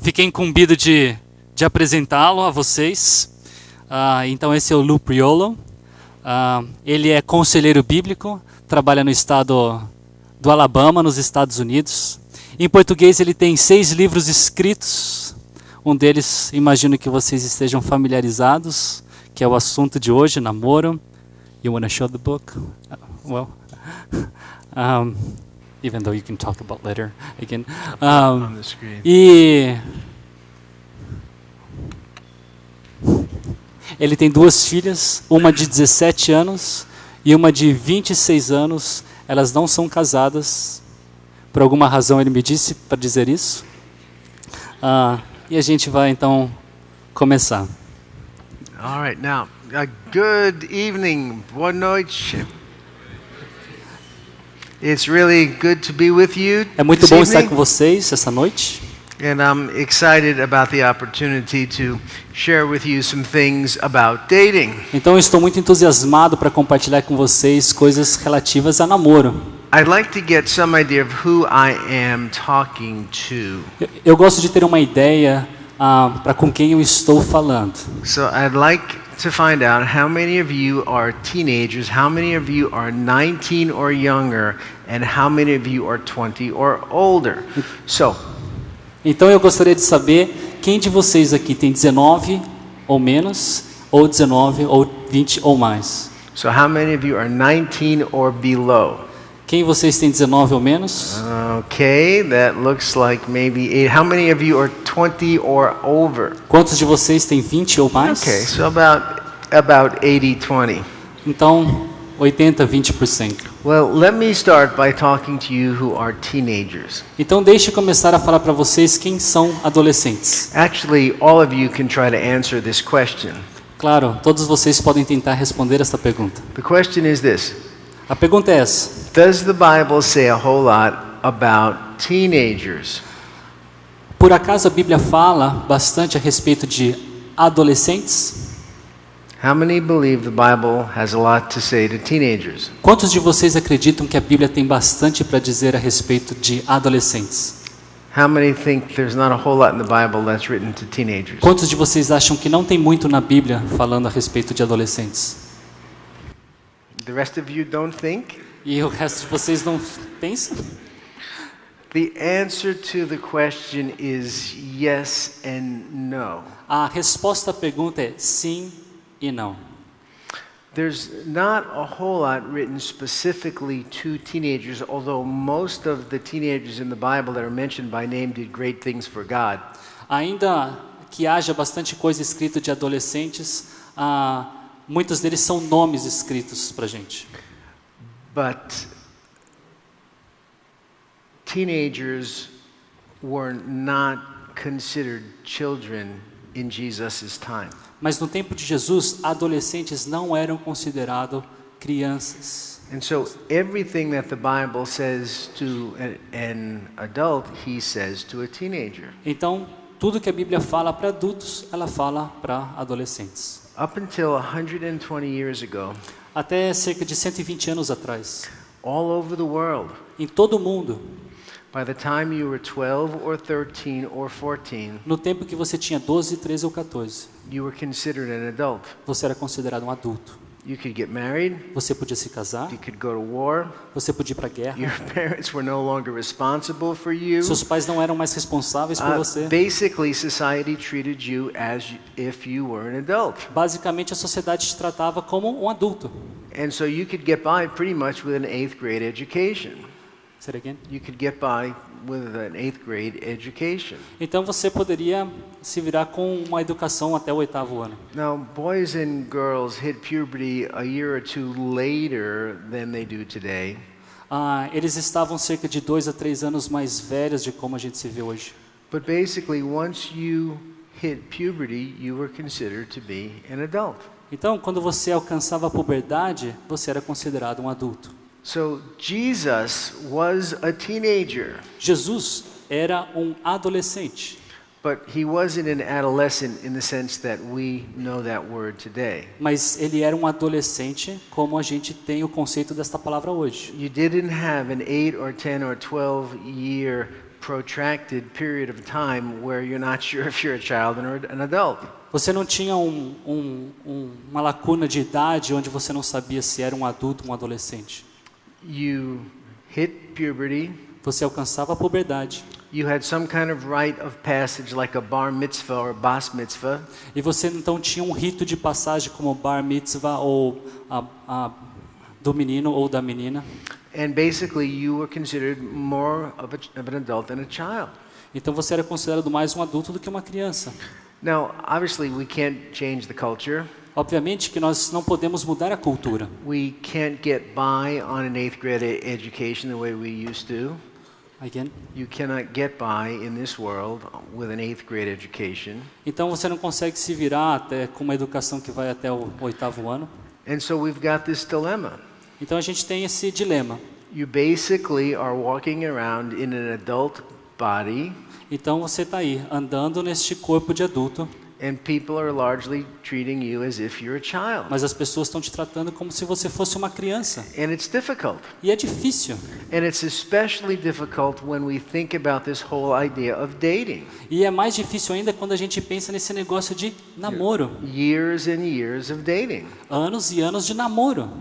Fiquei incumbido de apresentá-lo a vocês. Então esse é o Lou Priolo. Ele é conselheiro bíblico, trabalha no estado do Alabama, nos Estados Unidos. Em português ele tem 6 livros escritos. Um deles, imagino que vocês estejam familiarizados, que é o assunto de hoje, namoro. You want to show the book? Well, even though you can talk about later again. On the screen. E ele tem 2 filhas, uma de 17 anos e uma de 26 anos. Elas não são casadas. Por alguma razão ele me disse para dizer isso. E a gente vai então começar. All right, now, good evening, boa noite. It's really good to be with you É muito this bom estar evening, com vocês essa noite. and I'm excited about the opportunity to share with you some things about dating. Então eu estou muito entusiasmado para compartilhar com vocês coisas relativas a namoro. I'd like to get some idea of who I am talking to. Eu gosto de ter uma ideia para com quem eu estou falando. So I'd like to find out how many of you are teenagers, how many of you are 19 or younger, and how many of you are 20 or older. So, Então eu gostaria de saber quem de vocês aqui tem 19 ou menos, ou 19 ou 20 ou mais. how many of you are 19 or below? Quem vocês tem 19 ou menos? Okay, that looks like maybe 8. How many of you are 20 or over? Quantos de vocês tem 20 ou mais? Okay, so about 80-20. Então 80, 20%. Well, let me start by talking to you who are teenagers. Então deixe eu começar a falar para vocês quem são adolescentes. Actually, all of you can try to answer this question. Claro, todos vocês podem tentar responder esta pergunta. The question is this: A pergunta é essa: does the Bible say a whole lot about teenagers? por acaso a Bíblia fala bastante a respeito de adolescentes? How many believe the Bible has a lot to say to teenagers? Quantos de vocês acreditam que a Bíblia tem bastante para dizer a respeito de adolescentes? How many think there's not a whole lot in the Bible that's written to teenagers? Quantos de vocês acham que não tem muito na Bíblia falando a respeito de adolescentes? The rest of you don't think? E o resto de vocês não pensam? The answer to the question is yes and no. A resposta à pergunta é sim e não. There's not a whole lot written specifically to teenagers, although most of the teenagers in the Bible that are mentioned by name did great things for God. Ainda que haja bastante coisa escrita de adolescentes, muitos deles são nomes escritos para a gente. But teenagers were not considered children in Jesus' time. Mas no tempo de Jesus, adolescentes não eram considerados crianças. And so everything that the Bible says to an adult, he says to a teenager. Então, tudo que a Bíblia fala para adultos, ela fala para adolescentes. Up until 120 years ago, Até cerca de 120 anos atrás, all over the world, em todo o mundo, by the time you were 12 or 13 or 14, no tempo que você tinha 12, 13 ou 14, you were considered an adult. você era considerado um adulto. You could get married, Você podia se casar, you could go to war, você podia ir para a guerra. your parents were no longer responsible for you. Seus pais não eram mais responsáveis por você. Basically, society treated you as if you were an adult. Basicamente, a sociedade te tratava como um adulto. And so you could get by pretty much with an 8th grade education. Say it again. You could get by with an 8th grade education. Então você poderia se virar com uma educação até o 8º ano. Now, boys and girls hit puberty a year or two later than they do today. Eles estavam cerca de 2 a 3 anos mais velhos de como a gente se vê hoje. But basically, once you hit puberty, you were considered to be an adult. Então, quando você alcançava a puberdade, você era considerado um adulto. So Jesus was a teenager, Jesus era um adolescente, but he wasn't an adolescent in the sense that we know that word today. mas ele era um adolescente como a gente tem o conceito desta palavra hoje. You didn't have an 8 or 10 or 12 year protracted period of time where you're not sure if you're a child or an adult. Você não tinha uma lacuna de idade onde você não sabia se era um adulto ou um adolescente. You hit puberty. Você alcançava a puberdade. You had some kind of rite of passage like a bar mitzvah or bas mitzvah. E você então tinha um rito de passagem como bar mitzvah ou do menino ou da menina. And basically you were considered more of an adult than a child. Então você era considerado mais um adulto do que uma criança. Now, obviously we can't change the culture. Obviamente que nós não podemos mudar a cultura. We can't get by on an 8th grade education the way we used to. Again. You cannot get by in this world with an 8th grade education. Então você não consegue se virar até com uma educação que vai até o 8º ano. And so we've got this dilemma. Então a gente tem esse dilema. You basically are walking around in an adult body. Então você está aí andando neste corpo de adulto. And people are largely treating you as if you're a child. Mas as pessoas estão te tratando como se você fosse uma criança. And it's difficult. E é difícil. And it's especially difficult when we think about this whole idea of dating. E é mais difícil ainda quando a gente pensa nesse negócio de namoro. Years and years of dating. Anos e anos de namoro.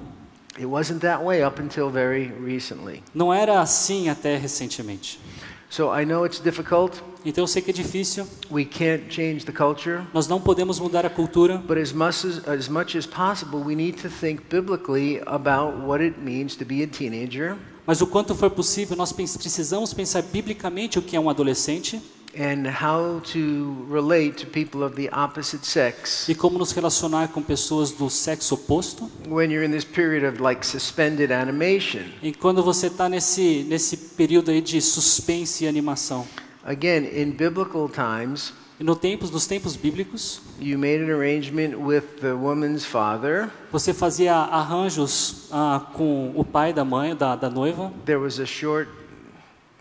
It wasn't that way up until very recently. Não era assim até recentemente. So I know it's difficult. Então eu sei que é difícil. We can't change the culture. Nós não podemos mudar a cultura. But as much as possible, we need to think biblically about what it means to be a teenager. Mas o quanto for possível, nós precisamos pensar biblicamente o que é um adolescente. And how to relate to people of the opposite sex. E como nos relacionar com pessoas do sexo oposto. When you're in this period of like suspended animation. E quando você está nesse período aí de suspense e animação. Again, in biblical times. E nos tempos bíblicos. You made an arrangement with the woman's father. Você fazia arranjos com o pai da mãe da noiva. There was a short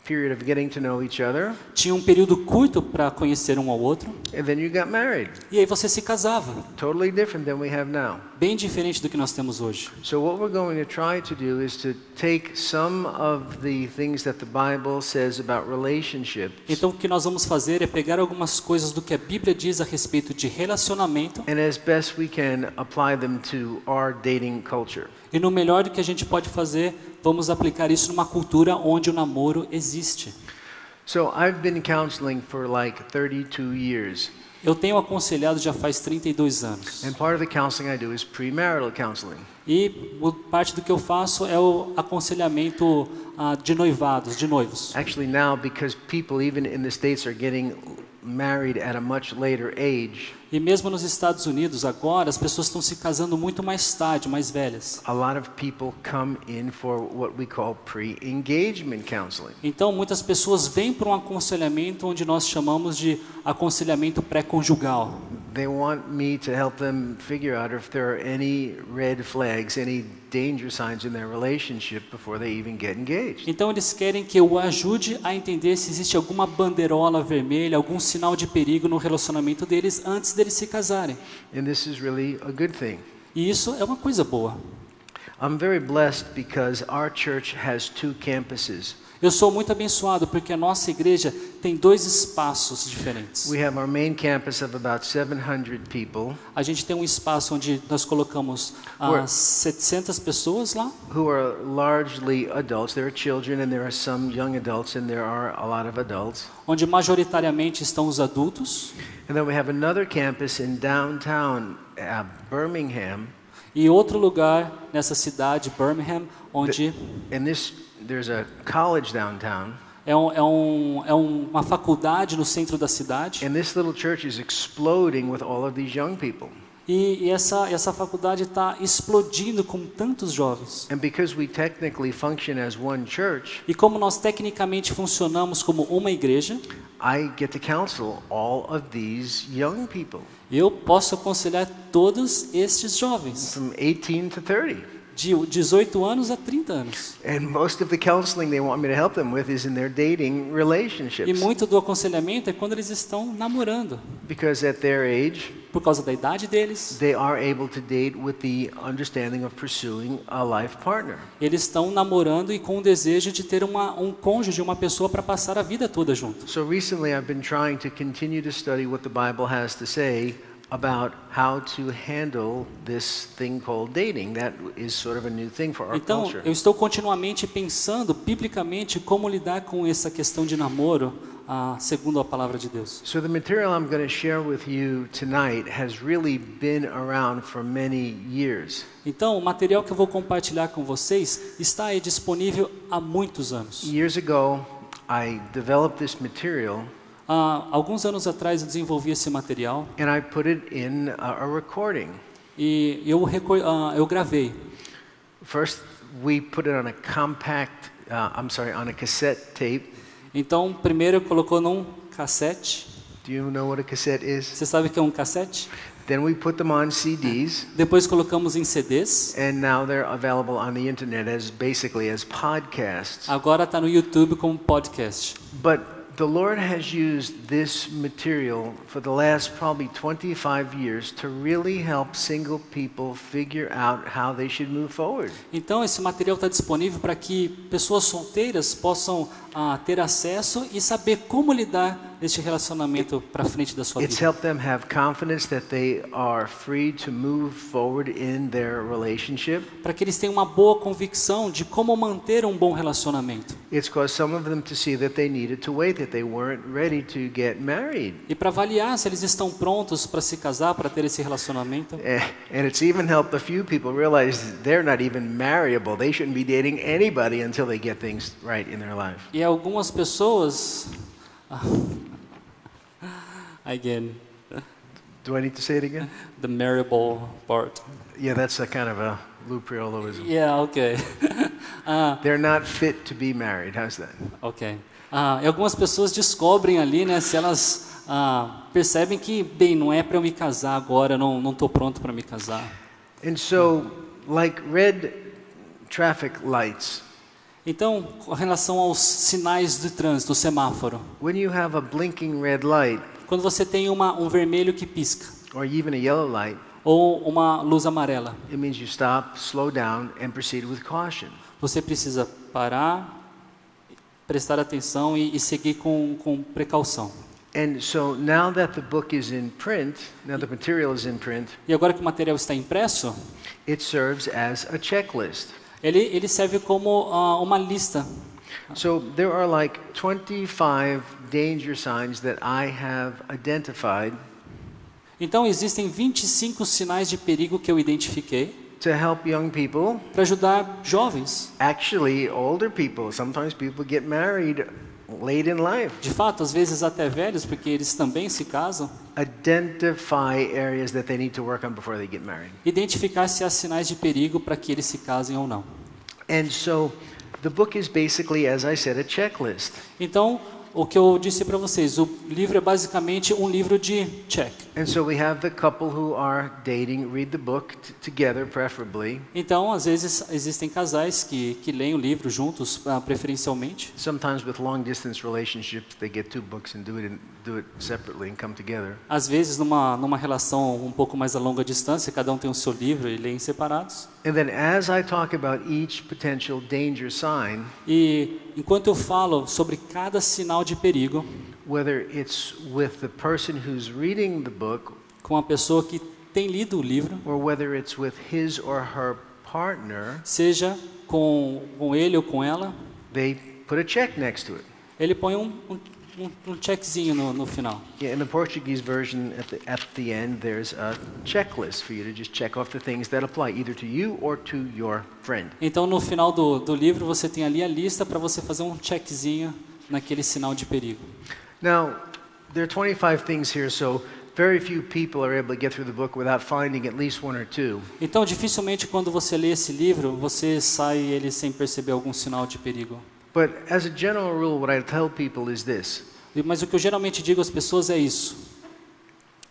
period of getting to know each other. Tinha um período curto para conhecer um ao outro. And then you got married. E aí você se casava. Totally different than we have now. Bem diferente do que nós temos hoje. So what we're going to try to do is to take some of the things that the Bible says about relationships. Então o que nós vamos fazer é pegar algumas coisas do que a Bíblia diz a respeito de relacionamento. And as best we can apply them to our dating culture. E no melhor do que a gente pode fazer, vamos aplicar isso numa cultura onde o namoro existe. So I've been counseling for like 32 years. Eu tenho aconselhado já faz 32 anos. And part of the counseling I do is premarital counseling. E parte do que eu faço é o aconselhamento de noivados, de noivos. Actually now, because people even in the States are getting married at a much later age. E mesmo nos Estados Unidos agora, as pessoas estão se casando muito mais tarde, mais velhas. A lot of people come in for what we call pre-engagement counseling. Então muitas pessoas vêm para um aconselhamento onde nós chamamos de aconselhamento pré-conjugal. They want me to help them figure out if there are any red flags, any danger signs in their relationship before they even get engaged. Então eles querem que eu ajude a entender se existe alguma bandeirola vermelha, algum sinal de perigo no relacionamento deles antes deles se casarem. And this is really a good thing. E isso é uma coisa boa. I'm very blessed because our church has 2 campuses. Eu sou muito abençoado porque a nossa igreja tem 2 espaços diferentes. We have our main campus of about 700 people. A gente tem um espaço onde nós colocamos 700 pessoas lá. Who are largely adults. There are children and there are some young adults and there are a lot of adults. Onde majoritariamente estão os adultos. And then we have another campus in downtown Birmingham. E outro lugar nessa cidade, Birmingham, onde there's a college downtown. É uma faculdade no centro da cidade. And this little church is exploding with all of these young people. E essa faculdade está explodindo com tantos jovens. And because we technically function as one church, e como nós tecnicamente funcionamos como uma igreja, I get to counsel all of these young people. Eu posso aconselhar todos estes jovens. From 18 to 30. de 18 anos a 30 anos. And most of the counseling they want me to help them with is in their dating E relationships. muito do aconselhamento é quando eles estão namorando. Because at their age, Por causa da idade deles, they are able to date with the understanding of pursuing a life partner. eles estão namorando e com o desejo de ter um cônjuge, uma pessoa para passar a vida toda junto. So recently I've been trying to continue to study what the Bible has to say about how to handle this thing called dating. That is sort of a new thing for our Então, culture. eu estou continuamente pensando, biblicamente, como lidar com essa questão de namoro, segundo a palavra de Deus. So the material I'm going to share with you tonight has really been around for many years. Então, o material que eu vou compartilhar com vocês está aí disponível há muitos anos. Years ago, I developed this material Alguns anos atrás eu desenvolvi esse material and I put it in a recording. e eu gravei. First, we put it on a compact, on a cassette tape. Então, primeiro colocou num cassete. Do you know what a cassette is? Você sabe o que é um cassete? Then we put them on CDs, Depois colocamos em CDs. and now they're available on the internet as basically as podcasts. Agora está no YouTube como podcast. But the Lord has used this material for the last probably 25 years to really help single people figure out how they should move forward. Então esse material está disponível para que pessoas solteiras possam ter acesso e saber como lidar neste relacionamento para frente da sua It's vida. helped them have confidence that they are free to move forward in their relationship. Para que eles tenham uma boa convicção de como manter um bom relacionamento. It's caused some of them to see that they needed to wait, that they weren't ready to get married. E para avaliar se eles estão prontos para se casar, para ter esse relacionamento. And it's even helped a few people realize they're not even marryable. They shouldn't be dating anybody until they get things right in their life. E algumas pessoas again, Do I need to say it again? the marriable part. Yeah, that's a kind of a Lou Prioloism. Yeah, okay. They're not fit to be married. How's that? Ok. E algumas pessoas descobrem ali, né, se elas percebem que, bem, não é para eu me casar agora, não estou pronto para me casar. And so, like red traffic lights, Então, com relação aos sinais de trânsito, o semáforo, when you have a blinking red light, quando você tem um vermelho que pisca, or even a yellow light, ou uma luz amarela, it means you stop, slow down, and proceed with caution. você precisa parar, prestar atenção e seguir com precaução. And so now that the book is in print, now the material is in print, E agora que o material está impresso, it serves as a checklist. ele serve como uma lista. So there are like 25 danger signs that I have identified Então, existem 25 sinais de perigo que eu identifiquei to help young people, para ajudar jovens. actually older people. Sometimes people get married late in life. De fato, às vezes até velhos, porque eles também se casam. Identify areas that they need to work on before they get married. Identificar se há sinais de perigo para que eles se casem ou não. And so the book is basically, as I said, a checklist. Então, o que eu disse para vocês, o livro é basicamente um livro de check. And so we have the couple who are dating read the book together, preferably. Então, às vezes existem casais que leem o livro juntos, preferencialmente. Sometimes with long distance relationships, they get two books and do it separately and come together. Às vezes, numa relação um pouco mais a longa distância, cada um tem o seu livro e leem separados. And then as I talk about each potential danger sign, E enquanto eu falo sobre cada sinal de perigo, whether it's with the person who's reading the book com a pessoa que tem lido o livro, or whether it's with his or her partner, seja com ele ou com ela, they put a check next to it. ele põe um checkzinho no final. Yeah, in the Portuguese version, at the end, there's a checklist for you to just check off the things that apply either to you or to your friend. Então, no final do livro, você tem ali a lista para você fazer um checkzinho naquele sinal de perigo. Now, there are 25 things here, so very few people are able to get through the book without finding at least one or two. Então, dificilmente quando você lê esse livro, você sai ele sem perceber algum sinal de perigo. But as a general rule, what I tell people is this. Mas o que eu geralmente digo às pessoas é isso.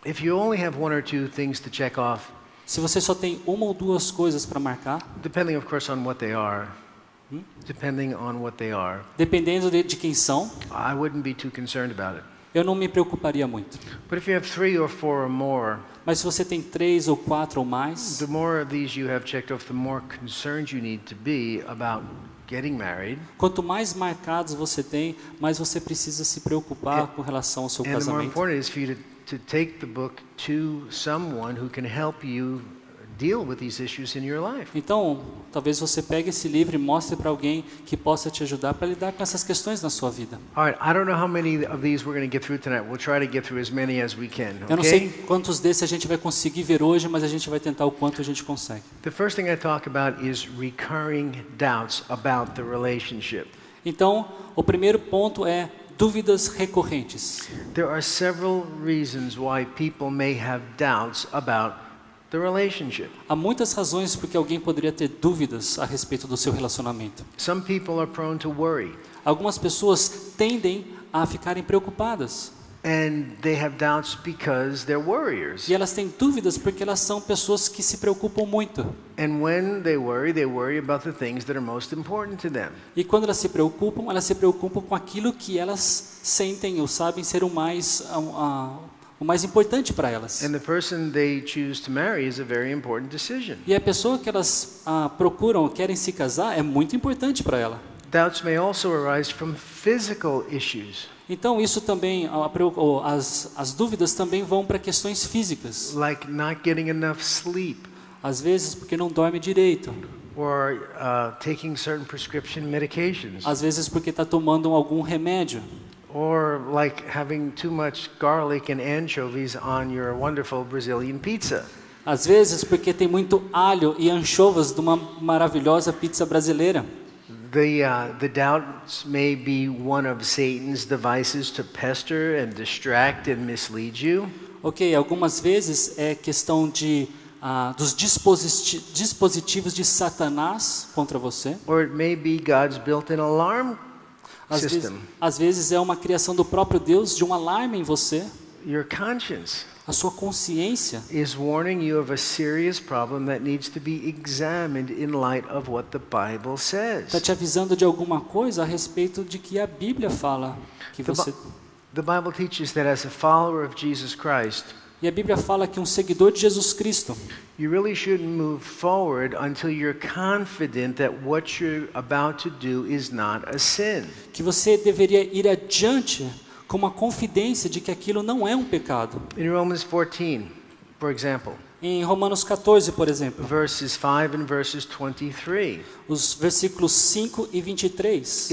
If you only have one or two things to check off, Se você só tem uma ou duas coisas para marcar, depending of course on what they are, dependendo de quem são, I wouldn't be too concerned about it. eu não me preocuparia muito. But if you have 3 or 4 or more, Mas se você tem 3 ou 4 ou mais, the more of these you have checked off, the more concerned you need to be about getting married. quanto mais marcados você tem, mais você precisa se preocupar com relação ao seu And the more casamento. important it is for you to take the book to someone who can help you deal with these issues in your life. Então, talvez você pegue esse livro e mostre para alguém que possa te ajudar para lidar com essas questões na sua vida. All right, I don't know how many of these we're going to get through tonight. We'll try to get through as many as we can, Eu não sei okay? quantos desses a gente vai conseguir ver hoje, mas a gente vai tentar o quanto a gente consegue. The first thing I talk about is recurring doubts about the relationship. Então, o primeiro ponto é dúvidas recorrentes. There are several reasons why people may have doubts about the relationship. Há muitas razões porque alguém poderia ter dúvidas a respeito do seu relacionamento. Some people are prone to worry, Algumas pessoas tendem a ficarem preocupadas. and they have doubts because they're worriers. E elas têm dúvidas porque elas são pessoas que se preocupam muito. And when they worry about the things that are most important to them. E quando elas se preocupam com aquilo que elas sentem ou sabem ser o mais importante para elas. And the person they choose to marry is a very important decision. E a pessoa que elas procuram, querem se casar, é muito importante para ela. Doubts may also arise from physical issues, Então isso também, as dúvidas também vão para questões físicas. like not getting enough sleep, Às vezes porque não dorme direito. or taking certain prescription medications, Às vezes porque está tomando algum remédio. or like having too much garlic and anchovies on your wonderful Brazilian pizza. Às vezes porque tem muito alho e anchovas de uma maravilhosa pizza brasileira. The doubts may be one of Satan's devices to pester and distract and mislead you. Ok, algumas vezes é questão dos dispositivos de Satanás contra você. Or it may be God's built-in alarm system. Às vezes é uma criação do próprio Deus de um alarme em você. Your conscience A sua consciência is warning you of a serious problem that needs to be examined in light of what the Bible says. está te avisando de alguma coisa a respeito de que a Bíblia fala que você. The Bible teaches that as a follower of Jesus Christ, E a Bíblia fala que um seguidor de Jesus Cristo, you really shouldn't move forward until you're confident that what you're about to do is not a sin. que você deveria ir adiante com uma confidência de que aquilo não é um pecado. In Romans 14, for example, Em Romanos 14, por exemplo, verses 5 and verses 23, os versículos 5 e 23,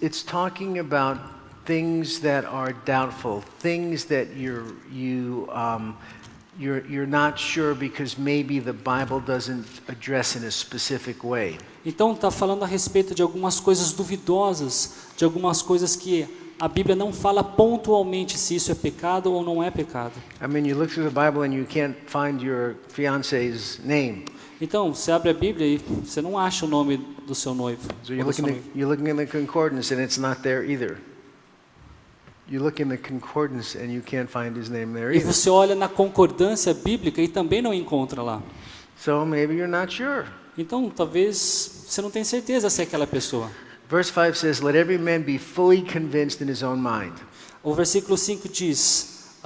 it's talking about things that are doubtful, things that you're not sure because maybe the Bible doesn't address in a specific way. então está falando a respeito de algumas coisas duvidosas, de algumas coisas que a Bíblia não fala pontualmente se isso é pecado ou não é pecado. I mean, you look through the Bible and you can't find your fiance's name. Então, você abre a Bíblia e você não acha o nome do seu noivo. So ou da sua noiva. you're looking in the concordance and it's not there either. You look in the concordance and you can't find his name there E either. você olha na concordância bíblica e também não encontra lá. So maybe you're not sure. Então, talvez você não tenha certeza se é aquela pessoa. Verse 5 says, "Let every man be fully convinced in his own mind." O versículo 5 diz,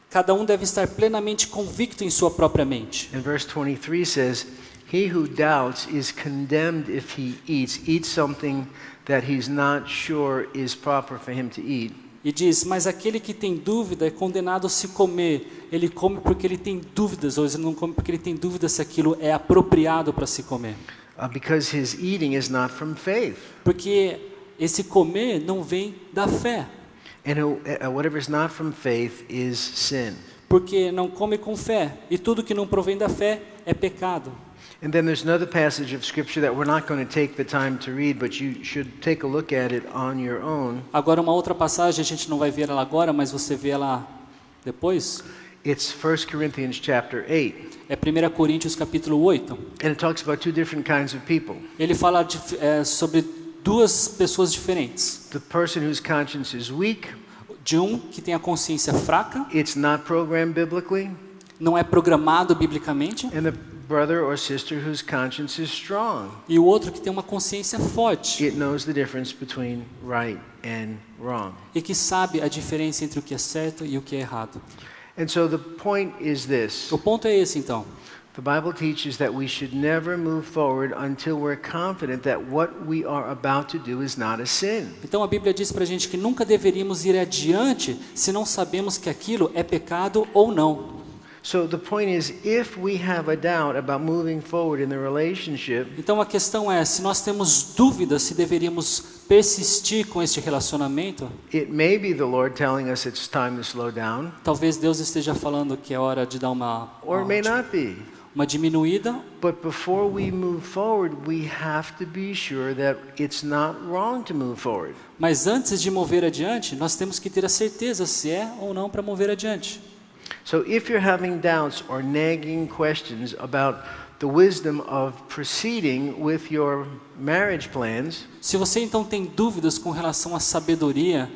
cada um deve estar plenamente convicto em sua própria mente. And verse 23 says, "He who doubts is condemned if he eats something that he's not sure is proper for him to eat." E diz, mas aquele que tem dúvida é condenado a se comer. Ele come porque ele tem dúvidas, ou ele não come porque ele tem dúvida se aquilo é apropriado para se comer. Because his eating is not from faith. Porque esse comer não vem da fé. And whatever is not from faith is sin. Porque não come com fé. E tudo que não provém da fé é pecado. And then there's another passage of scripture that we're not going to take the time to read, but you should take a look at it on your own. Agora uma outra passagem, a gente não vai ver ela agora, mas você vê ela depois. It's 1 Corinthians chapter 8. É 1 Coríntios capítulo 8. And it talks about two different kinds of people. Ele fala sobre duas pessoas diferentes. The person whose conscience is weak, De um que tem a consciência fraca, it's not programmed biblically, não é programado biblicamente, and the brother or sister whose conscience is strong. e o outro que tem uma consciência forte It knows the difference between right and wrong. e que sabe a diferença entre o que é certo e o que é errado. And so the point is this. O ponto é esse, então. The Bible teaches that we should never move forward until we're confident that what we are about to do is not a sin. Então a Bíblia diz pra gente que nunca deveríamos ir adiante se não sabemos que aquilo é pecado ou não. So the point is, if we have a doubt about moving forward in the relationship, Então a questão é, se nós temos dúvidas se deveríamos persistir com este relacionamento, it may be the Lord telling us it's time to slow down, talvez Deus esteja falando que é hora de dar or it may not be. uma diminuída, But before we move forward, we have to be sure that it's not wrong to move forward. mas antes de mover adiante, nós temos que ter a certeza se é ou não para mover adiante. So if you're having doubts or nagging questions about the wisdom of proceeding with your marriage plans, Se você então tem dúvidas com relação à sabedoria,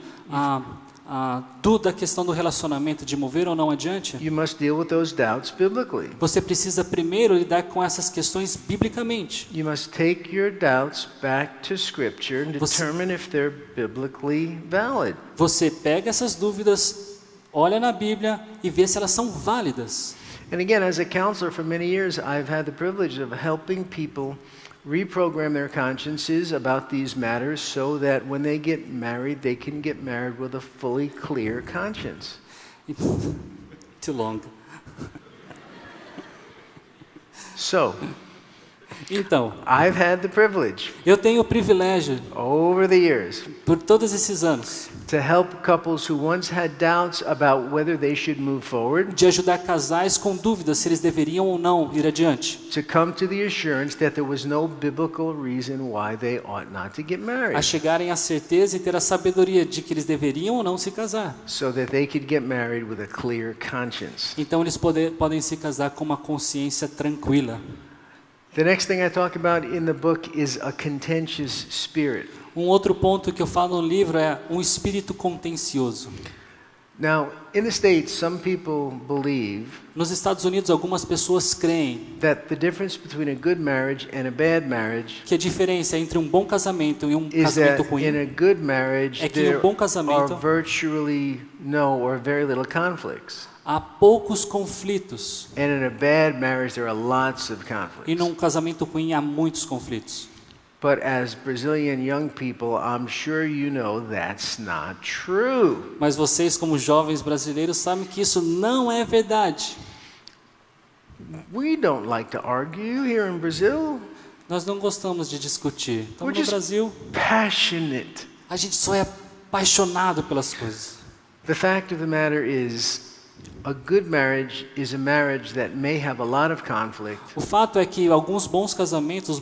da questão do relacionamento, de mover ou não adiante, you must deal with those doubts biblically. você precisa primeiro lidar com essas questões biblicamente. You must take your doubts back to Scripture and Você- determine if they're biblically valid. Você pega essas dúvidas, olha na Bíblia e vê se elas são válidas. And again, as a counselor for many years, I've had the privilege of helping people reprogram their consciences about these matters so that when they get married, they can get married with a fully clear conscience. Too long. So, Então, I've had the privilege eu tenho o privilégio, over the years por todos esses anos, to help couples who once had doubts about whether they should move forward de ajudar casais com dúvidas se eles deveriam ou não ir adiante, to come to the assurance that there was no biblical reason why they ought not to get a married, chegarem à certeza e ter a sabedoria de que eles deveriam ou não se casar. so that they could get married with a clear conscience. Então eles podem se casar com uma consciência tranquila. The next thing I talk about in the book is a contentious spirit. Um outro ponto que eu falo no livro é um espírito contencioso. Now, in the States, some people believe Nos Estados Unidos, algumas pessoas creem that the difference between a good marriage and a bad marriage que a diferença entre um bom casamento e um is casamento that ruim in a good marriage é que em there um bom are casamento virtually no or very little conflicts. há poucos conflitos And in a bad marriage there are lots of e conflicts. num casamento ruim há muitos conflitos. But as Brazilian young people, I'm sure you know that's not true. Mas vocês, como jovens brasileiros, sabem que isso não é verdade. We don't like to argue here in Brazil. Nós não gostamos de discutir. Então, We're no just Brasil, passionate. a gente só é apaixonado pelas coisas. The fact of the matter is, a good marriage is a marriage that may have a lot of conflict, O fato é que alguns bons casamentos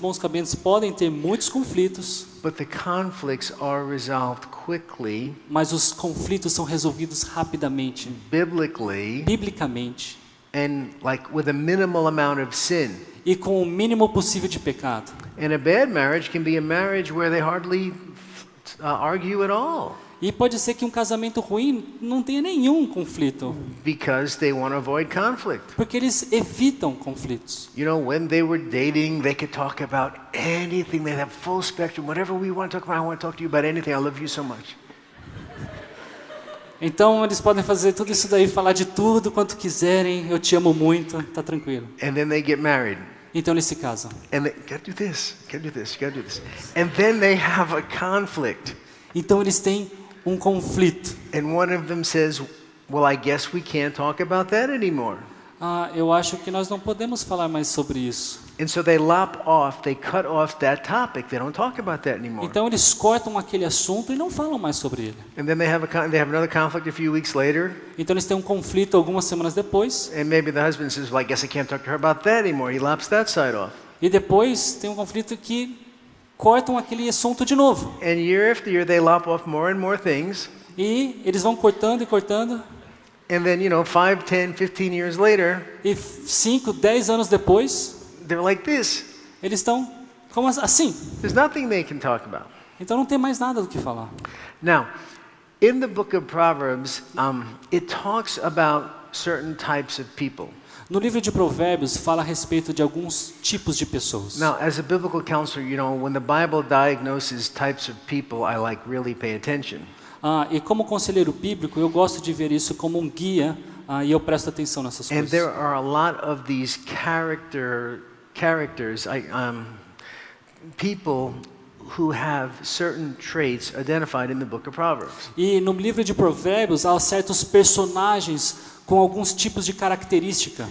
podem ter muitos conflitos, but the conflicts are resolved quickly, mas os conflitos são resolvidos rapidamente, biblically, biblicamente, and like with a minimal amount of sin. e com o mínimo possível de pecado. And a bad marriage can be a marriage where they hardly argue at all E pode ser que um casamento ruim não tenha nenhum conflito, because they want to avoid conflict. porque eles evitam conflitos. You know, when they were dating, they could talk about anything. They have full spectrum. Whatever we want to talk about, I want to talk to you about anything. I love you so much. Então eles podem fazer tudo isso daí, falar de tudo quanto quiserem, eu te amo muito, tá tranquilo. And then they get married. Então eles se casam. And they gotta do this, gotta do this, gotta do this. And then they have a conflict. Então eles têm um conflito. And one of them says, well, I guess we can't talk about that anymore. Eu acho que nós não podemos falar mais sobre isso. And so they they cut off that topic. They don't talk about that anymore. Então eles cortam aquele assunto e não falam mais sobre ele. And then they have another conflict a few weeks later. Então eles têm um conflito algumas semanas depois. And maybe the husband says, well, I guess I can't talk to her about that anymore. He lops that side off. E depois tem um conflito que cortam aquele assunto de novo. And year after year, they lop off more and more things. E eles vão cortando e cortando. And then, 5, 10, 15 years later, E 5, 10 anos depois, they're like this. eles estão como assim. There's nothing they can talk about. Então não tem mais nada do que falar. Now, in the book of Proverbs, it talks about certain types of people. No livro de Provérbios fala a respeito de alguns tipos de pessoas. Now, as a biblical counselor, you know, when the Bible diagnoses types of people, I like really pay attention. E como conselheiro bíblico, eu gosto de ver isso como um guia e eu presto atenção nessas And coisas. there are a lot of these characters, people who have certain traits identified in the book of Proverbs. E no livro de Provérbios há certos personagens com alguns tipos de característica.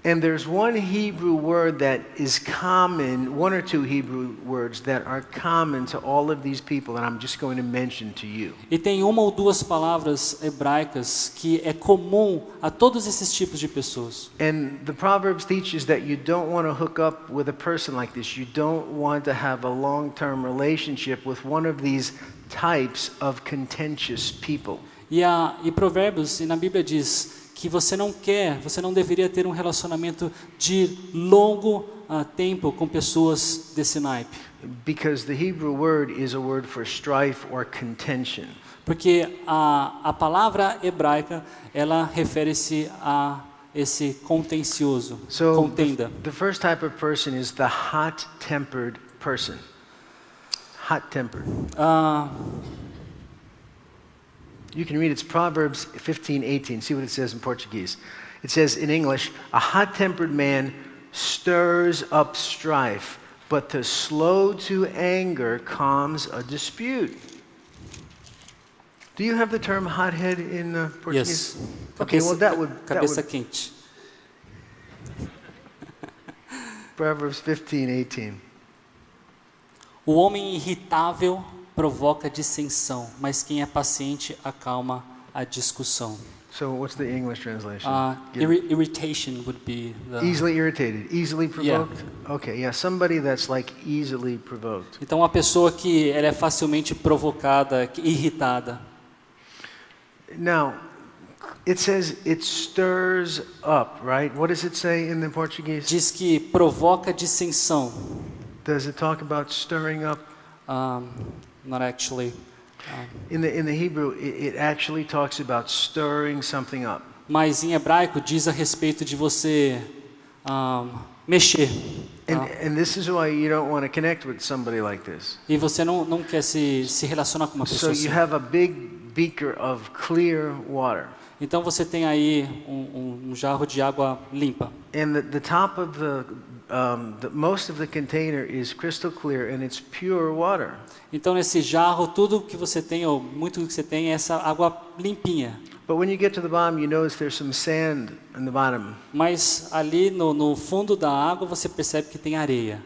And there's one Hebrew word that is common, one or two Hebrew words that are common to all of these people, and I'm just going to mention to you. E tem uma ou duas palavras hebraicas que é comum a todos esses tipos de pessoas. And the Proverbs teaches that you don't want to hook up with a person like this. You don't want to have a long-term relationship with one of these types of contentious people. E Provérbios, e na Bíblia diz que você não deveria ter um relacionamento de longo tempo com pessoas desse naipe. Because the Hebrew word is a word for strife or contention. Porque a palavra hebraica, ela refere-se a esse contencioso, So contenda. the first type of person is the hot-tempered person. Hot-tempered. You can read, it's Proverbs 15:18. See what it says in Portuguese. It says in English, a hot-tempered man stirs up strife, but the slow to anger calms a dispute. Do you have the term hothead in Portuguese? Yes. Okay, well that would Cabeça quente. Proverbs 15:18. O homem irritável provoca dissensão, mas quem é paciente acalma a discussão. So what's the English translation? Irritation would be the... Easily irritated, easily provoked? Yeah. Okay, yeah, somebody that's like easily provoked. Então uma pessoa que ela é facilmente provocada, irritada. Now, it says it stirs up, right? What does it say in the Portuguese? Diz que provoca dissensão. Does it talk about stirring up? Not actually. In the Hebrew, it actually talks about stirring something up. Mas em hebraico diz a respeito de você mexer. And this is why you don't want to connect with somebody like this. E você não quer se relacionar com uma So pessoa you assim. have a big beaker of clear water. Então você tem aí um jarro de água limpa. And the top of most of the container is crystal clear and it's pure water. Então nesse jarro tudo que você tem ou muito que você tem é essa água limpinha. But when you get to the bottom, you notice there's some sand in the bottom. Mas ali no fundo da água você percebe que tem areia.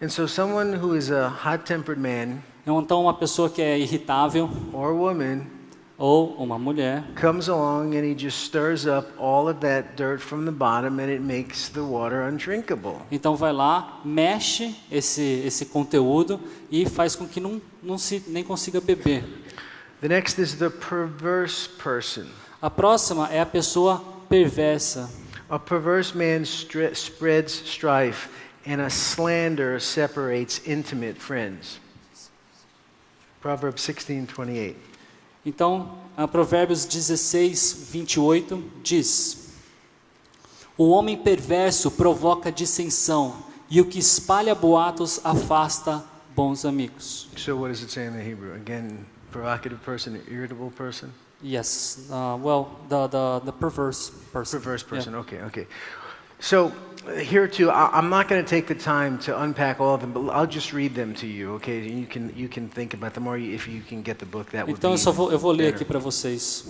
And so someone who is a hot-tempered man Então uma pessoa que é irritável or woman ou uma mulher comes along and he just stirs up all of that dirt from the bottom and it makes the water undrinkable. então vai lá, mexe esse conteúdo e faz com que nem consiga beber. The next is the perverse person. A próxima é a pessoa perversa. A perverse man spreads strife and a slander separates intimate friends. Proverbs 16:28. Então, Provérbios 16:28 diz: o homem perverso provoca dissensão e o que espalha boatos afasta bons amigos. So what does it say in the Hebrew? Again, provocative person, irritable person? Yes, the perverse person. Perverse person. Yeah. Okay. So here too, I'm not going to take the time to unpack all of them, but I'll just read them to you, okay? You can think about them, or if you can get the book, that would Então be eu vou ler better. aqui para vocês.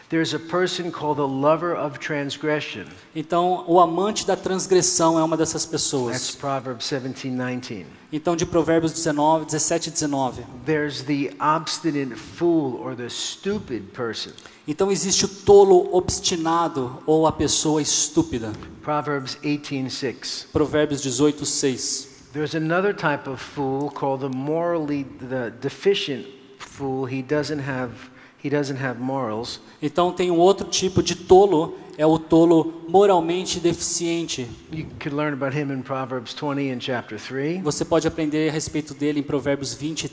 There's a person called a lover of transgression. Então o amante da transgressão é uma dessas That's pessoas. Proverbs 17:19. Então de Provérbios 17:19. There's the obstinate fool or the stupid person. Então existe o tolo obstinado ou a pessoa estúpida. Proverbs 18:6. Provérbios 18:6. There's another type of fool called the deficient fool. He doesn't have morals. Então tem um outro tipo de tolo, é o tolo moralmente deficiente. You could learn about him in Proverbs 20 and chapter 3. Você pode aprender a respeito dele em Provérbios 20,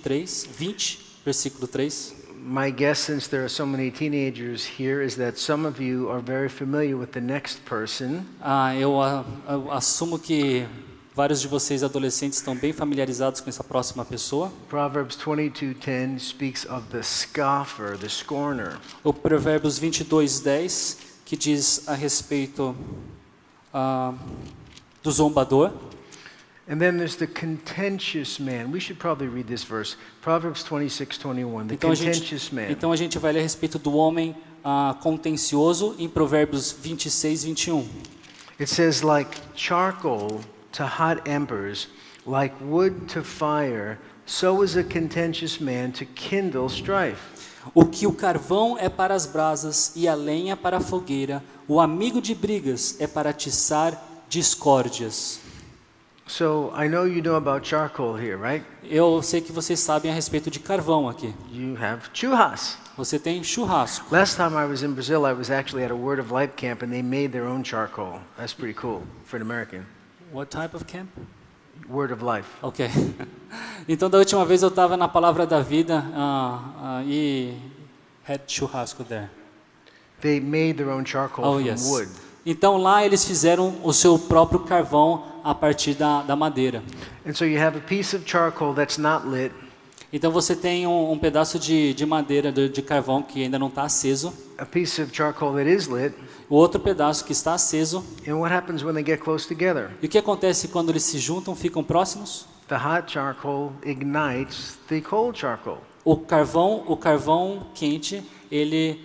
versículo 3. my guess, since there are so many teenagers here, is that some of you are very familiar with the next person. Eu assumo que vários de vocês adolescentes estão bem familiarizados com essa próxima pessoa. Proverbs 22:10 speaks of the scoffer, the scorner. O Provérbios 22:10, que diz a respeito do zombador. And then there's the contentious man. We should probably read this verse. Proverbs 26:21. The contentious man. Então a gente vai ler a respeito do homem contencioso em Provérbios 26:21. It says, like charcoal to hot embers, like wood to fire, so is a contentious man to kindle strife. O que o carvão é para as brasas e a lenha para a fogueira, o amigo de brigas é para atiçar discórdias. So I know you know about charcoal here, right? Eu sei que vocês sabem a respeito de carvão aqui. You have churras. Você tem churrasco. Last time I was in Brazil, I was actually at a Word of Life camp, and they made their own charcoal. That's pretty cool for an American. What type of camp? Word of Life. Ok. Então, da última vez eu estava na Palavra da Vida e had churrasco there. They made their own charcoal from wood. Então lá eles fizeram o seu próprio carvão a partir da madeira. And so you have a piece of charcoal that's not lit. Então você tem um pedaço de madeira de carvão que ainda não está aceso. A piece of charcoal that is lit. O outro pedaço que está aceso. And what happens when they get close together? E o que acontece quando eles se juntam, ficam próximos? The hot charcoal ignites the cold charcoal. O carvão quente, ele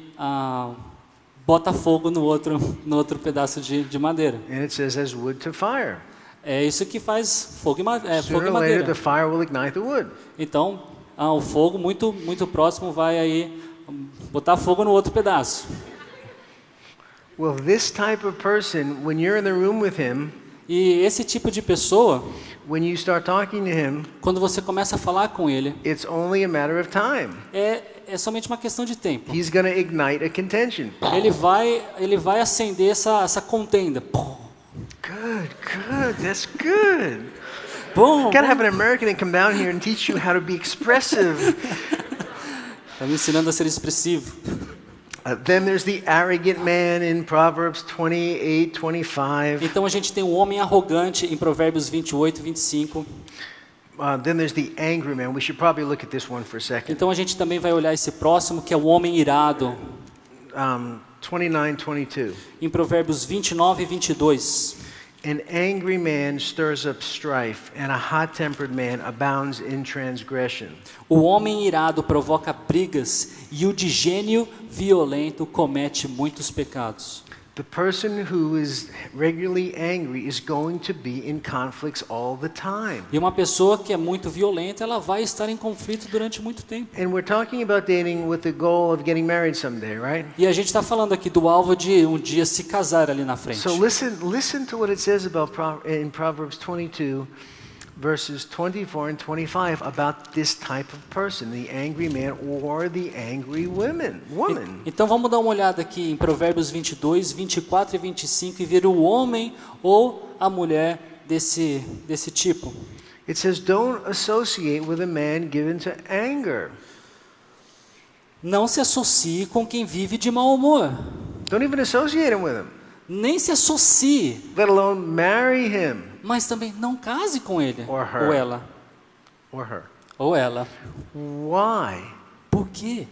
bota fogo no outro pedaço de madeira. And it says as wood to fire. É isso que faz fogo e madeira. Sooner or later the fire will ignite the wood. Então, o fogo muito próximo vai aí botar fogo no outro pedaço. Well, this type of person, when you're in the room with him, e esse tipo de pessoa, when you start talking to him, quando você começa a falar com ele, it's only a matter of time. É somente uma questão de tempo. He's going to ignite a contention. Ele vai acender essa contenda. Good, that's good. Bom. Gotta have an American that come down here and teach you how to be expressive. Tá me ensinando a ser expressivo. Then there's the arrogant man in Proverbs 28:25. Então a gente tem um homem arrogante em Provérbios 28:25. Then there's the angry man. We should probably look at this one for a second. Então a gente também vai olhar esse próximo, que é o homem irado. 29:22. Em Provérbios 29:22. An angry man stirs up strife, and a hot-tempered man abounds in transgression. O homem irado provoca brigas, e o de gênio violento comete muitos pecados. The person who is regularly angry is going to be in conflicts all the time. E uma pessoa que é muito violenta, ela vai estar em conflito durante muito tempo. And we're talking about dating with the goal of getting married someday, right? E a gente está falando aqui do alvo de um dia se casar ali na frente. So listen to what it says about in Proverbs 22, verses 24 and 25 about this type of person, the angry man or the angry woman. Então vamos dar uma olhada aqui em Provérbios 22, 24 e 25 e ver o homem ou a mulher desse tipo. It says, don't associate with a man given to anger. Não se associe com quem vive de mau humor. Don't even associate him with him. Nem se associe. Let alone marry him. Mas também não case com ele. Or her. Ou ela. Or her. Ou ela. Why? Por quê?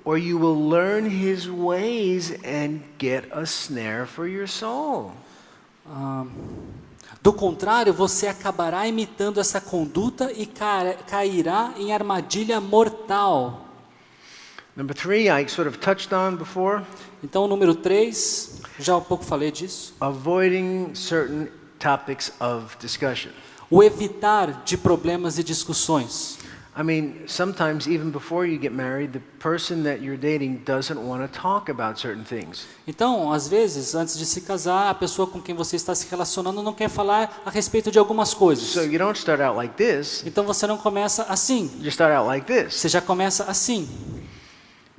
Or you will learn his ways and get a snare for your soul. Do contrário, você acabará imitando essa conduta e cairá em armadilha mortal. Number 3, I sort of touched on before. Então, o número 3, já um pouco falei disso. Avoiding certain topics of discussion. O evitar de problemas e discussões. I mean, sometimes even before you get married, the person that you're dating doesn't want to talk about certain things. Então, às vezes, antes de se casar, a pessoa com quem você está se relacionando não quer falar a respeito de algumas coisas. So you don't start out like this. Então você não começa assim. You start out like this. Você já começa assim.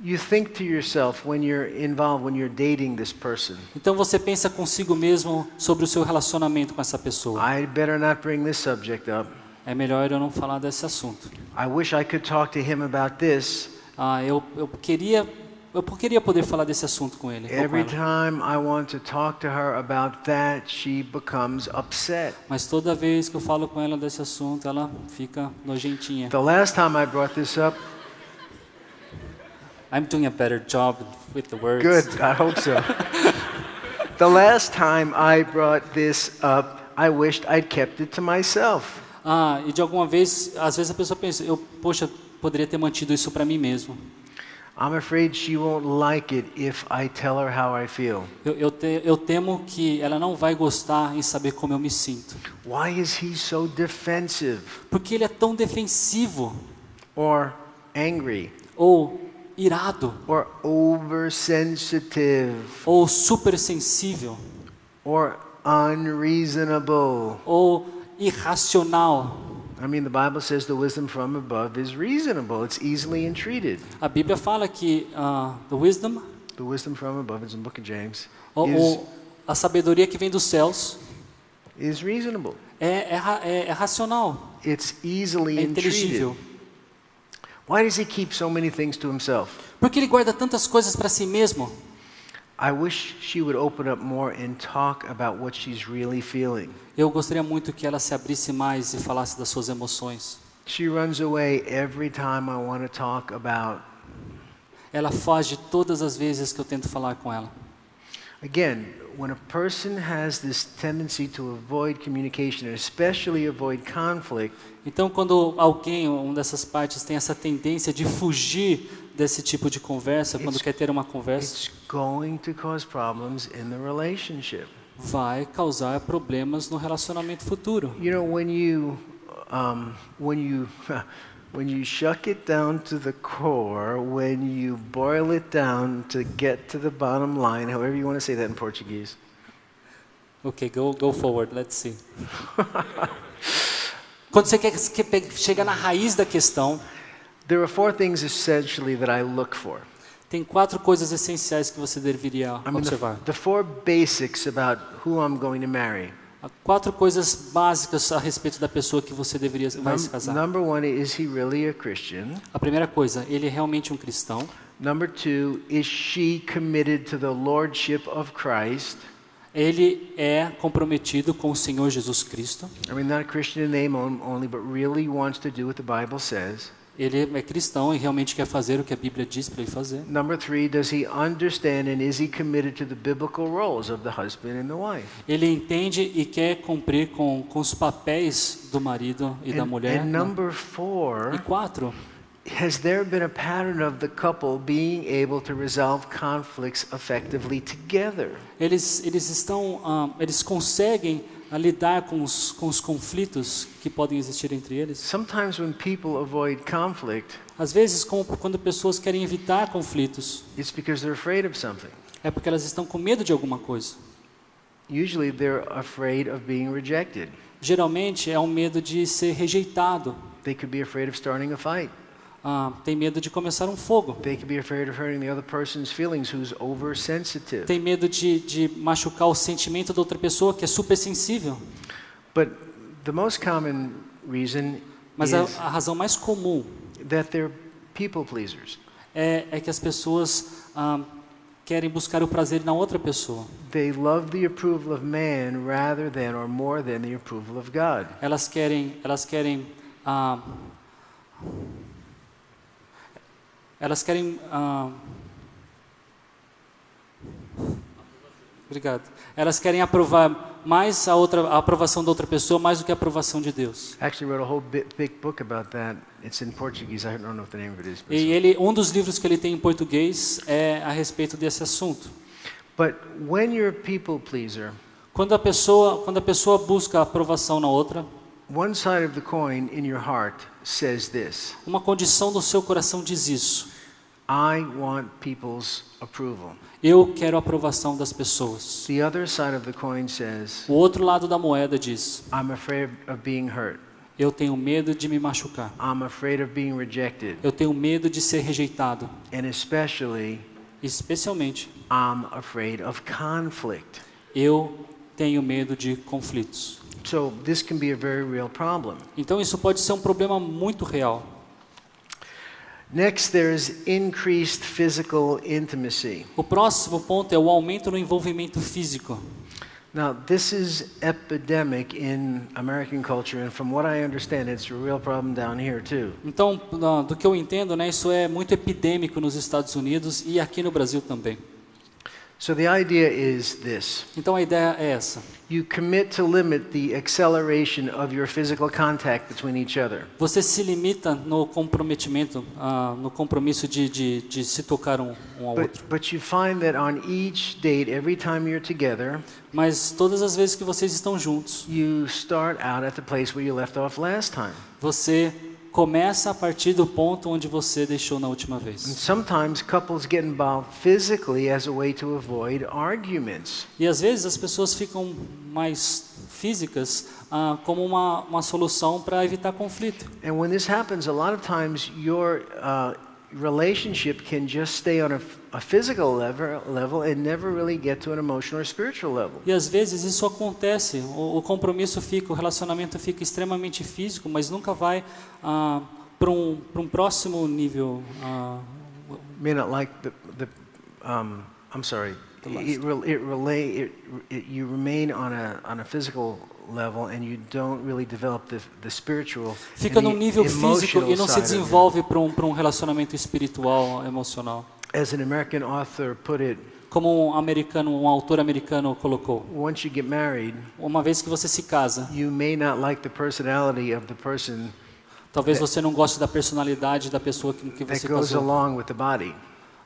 You think to yourself when you're involved, when you're dating this person. Então você pensa consigo mesmo sobre o seu relacionamento com essa pessoa. I better not bring this subject up. É melhor eu não falar desse assunto. I wish I could talk to him about this. eu queria poder falar desse assunto com ele. ou com Every ela. time I want to talk to her about that, she becomes upset. Mas toda vez que eu falo com ela desse assunto, ela fica nojentinha. The last time I brought this up, I'm doing a better job with the words. good, I hope so. The last time I brought this up, I wished I'd kept it to myself. E de alguma vez, às vezes a pessoa pensa, poxa, poderia ter mantido isso para mim mesmo. I'm afraid she won't like it if I tell her how I feel. Eu temo que ela não vai gostar em saber como eu me sinto. Why is he so defensive Porque ele é tão defensivo, or angry ou irado, or oversensitive ou super sensível, or unreasonable? ou irracional. I mean, the Bible says the wisdom from above is reasonable. It's easily entreated. A Bíblia fala que the wisdom, The wisdom from above, it's in the book of James, ou a sabedoria que vem dos céus, is reasonable. é racional, It's easily é entreated. inteligível. Why does he keep so many things to himself? Porque ele guarda tantas coisas para si mesmo. I wish she would open up more and talk about what she's really feeling. Eu gostaria muito que ela se abrisse mais e falasse das suas emoções. She runs away every time I want to talk about. Ela foge todas as vezes que eu tento falar com ela. Again, when a person has this tendency to avoid communication, and especially avoid conflict, Então, quando alguém, uma dessas partes, tem essa tendência de fugir desse tipo de conversa, quando quer ter uma conversa, it's going to cause problems in the relationship. vai causar problemas no relacionamento futuro. You know, when you when you shuck it down to the core, when you boil it down to get to the bottom line, however you want to say that in Portuguese. Ok, go forward, let's see. Quando você quer chegar na raiz da questão, There are 4 things essentially that I look for. tem 4 coisas essenciais que você deveria I mean, observar. the 4 basics about who I'm going to marry. Há 4 coisas básicas a respeito da pessoa que você vai se casar. Number 1, is he really a Christian? A primeira coisa, ele é realmente um cristão. Number 2, is she committed to the lordship of Christ? Ele é comprometido com o Senhor Jesus Cristo. I mean, not a Christian in name only, but really wants to do what the Bible says. Ele é cristão e realmente quer fazer o que a Bíblia diz para ele fazer. Number 3, does he understand and is he committed to the biblical roles of the husband and the wife? Ele entende e quer cumprir com os papéis do marido e da mulher. And né? number E 4, 4, has there been a pattern of the couple being able to resolve conflicts effectively together? eles conseguem lidar com os conflitos que podem existir entre eles. Sometimes when people avoid conflict, Às vezes, quando pessoas querem evitar conflitos, it's because they're afraid of something. é porque elas estão com medo de alguma coisa. Usually they're afraid of being rejected. Geralmente é um medo de ser rejeitado. They could be afraid of starting a fight. Tem medo de começar um fogo. They could be afraid of hurting the other person's feelings who's oversensitive. Tem medo de machucar o sentimento da outra pessoa, que é super sensível. But the most common reason Mas is a razão mais comum that they're people pleasers. é que as pessoas querem buscar o prazer na outra pessoa. They love the approval of man rather than or more than the approval of God. Elas querem obrigado. Elas querem aprovar mais a aprovação da outra pessoa mais do que a aprovação de Deus. Actually wrote a whole big book about that. It's in Portuguese. I don't know if the name of it is. But, E um dos livros que ele tem em português é a respeito desse assunto. but when you're a people pleaser, Quando a pessoa busca a aprovação na outra, one side of the coin in your heart says this: uma condição do seu coração diz isso. I want people's approval. Eu quero a aprovação das pessoas. The other side of the coin says, O outro lado da moeda diz: I'm afraid of being hurt. eu tenho medo de me machucar. I'm afraid of being rejected. Eu tenho medo de ser rejeitado. And Especialmente, I'm afraid of conflict. eu tenho medo de conflitos. So this can be a very real problem. Então isso pode ser um problema muito real. Next, there's increased physical intimacy. O próximo ponto é o aumento no envolvimento físico. Now, this is epidemic in American culture, and from what I understand, it's a real problem down here too. Então, do que eu entendo, né, isso é muito epidêmico nos Estados Unidos e aqui no Brasil também. So the idea is this. Então a ideia é essa. You commit to limit the acceleration of your physical contact between each other. Você se limita no comprometimento, no compromisso de se tocar um ao outro. But you find that on each date, every time you're together, Mas todas as vezes que vocês estão juntos, you start out at the place where you left off last time. você começa a partir do ponto onde você deixou na última And vez. sometimes couples get involved physically as a way to avoid arguments. E às vezes as pessoas ficam mais físicas como uma solução para evitar conflito. And when this happens, a lot of times your relationship can just stay on a physical level and never really get to an emotional or spiritual level. E às vezes isso acontece, o compromisso fica, o relacionamento fica extremamente físico, mas nunca vai para um próximo nível. May not like I'm sorry. You remain on a physical level and you don't really develop the spiritual. Fica and num the nível físico e não se emotional side of it. desenvolve para um relacionamento espiritual, emocional. As an American author put it, Como um autor americano colocou, once you get married, uma vez que você se casa, you may not like the personality of the person talvez você não goste da personalidade da pessoa com que that você goes casou. along with the body.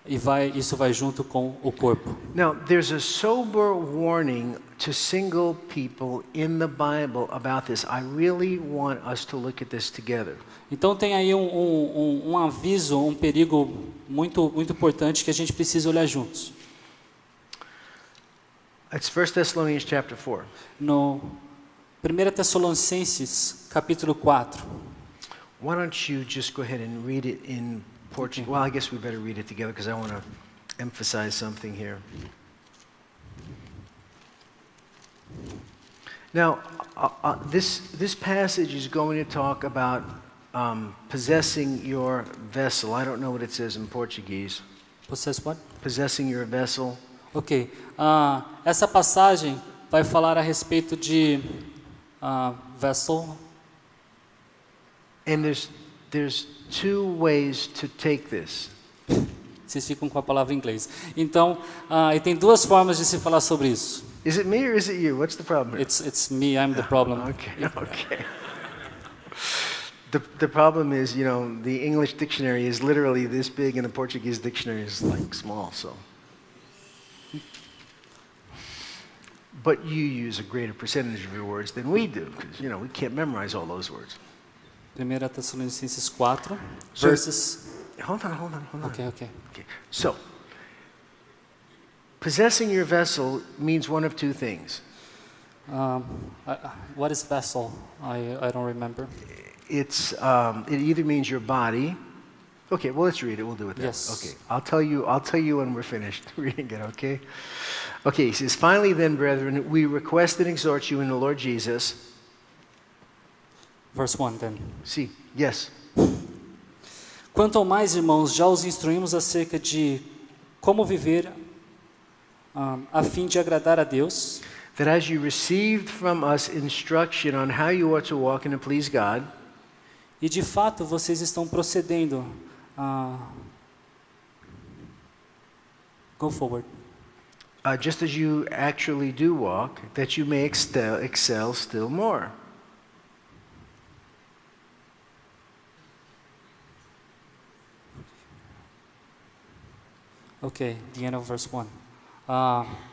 E isso vai junto com o corpo. Now, there's a sober warning to single people in the Bible about this. I really want us to look at this together. Então tem aí um aviso, um perigo muito importante que a gente precisa olhar juntos. It's 1 Thessalonians chapter 4. No 1 Tessalonicenses, capítulo 4. Why don't you just go ahead and read it in Portuguese? Well, I guess we better read it together because I want to emphasize something here. Now, this passage is going to talk about possessing your vessel. I don't know what it says in Portuguese. Vocês what? Possessing your vessel. Ok. Essa passagem vai falar a respeito de vessel. And there's two ways to take this. Vocês ficam com a palavra em inglês. Então, e tem duas formas de se falar sobre isso. Is it me or is it you? What's the problem here? It's me, I'm the problem. Okay. The problem is, the English dictionary is literally this big and the Portuguese dictionary is like small, so. But you use a greater percentage of your words than we do, because, we can't memorize all those words. 1 Tessalonicenses 4, So- verses... Hold on. Ok. Okay. So, possessing your vessel means one of two things. What is vessel? I don't remember. It's it either means your body. Okay, well, let's read it. We'll do it then. Yes. Okay. I'll tell you when we're finished reading it, okay? Okay, he says, "Finally then, brethren, we request and exhort you in the Lord Jesus." Verse 1 then. See, yes. Quanto ao mais, irmãos, já os instruímos acerca de como viver a fim de agradar a Deus, That as you received from us instruction on how you ought to walk and to please God, e de fato vocês estão procedendo. Go forward. just as you actually do walk, that you may excel still more. Ok, the end of verse 1.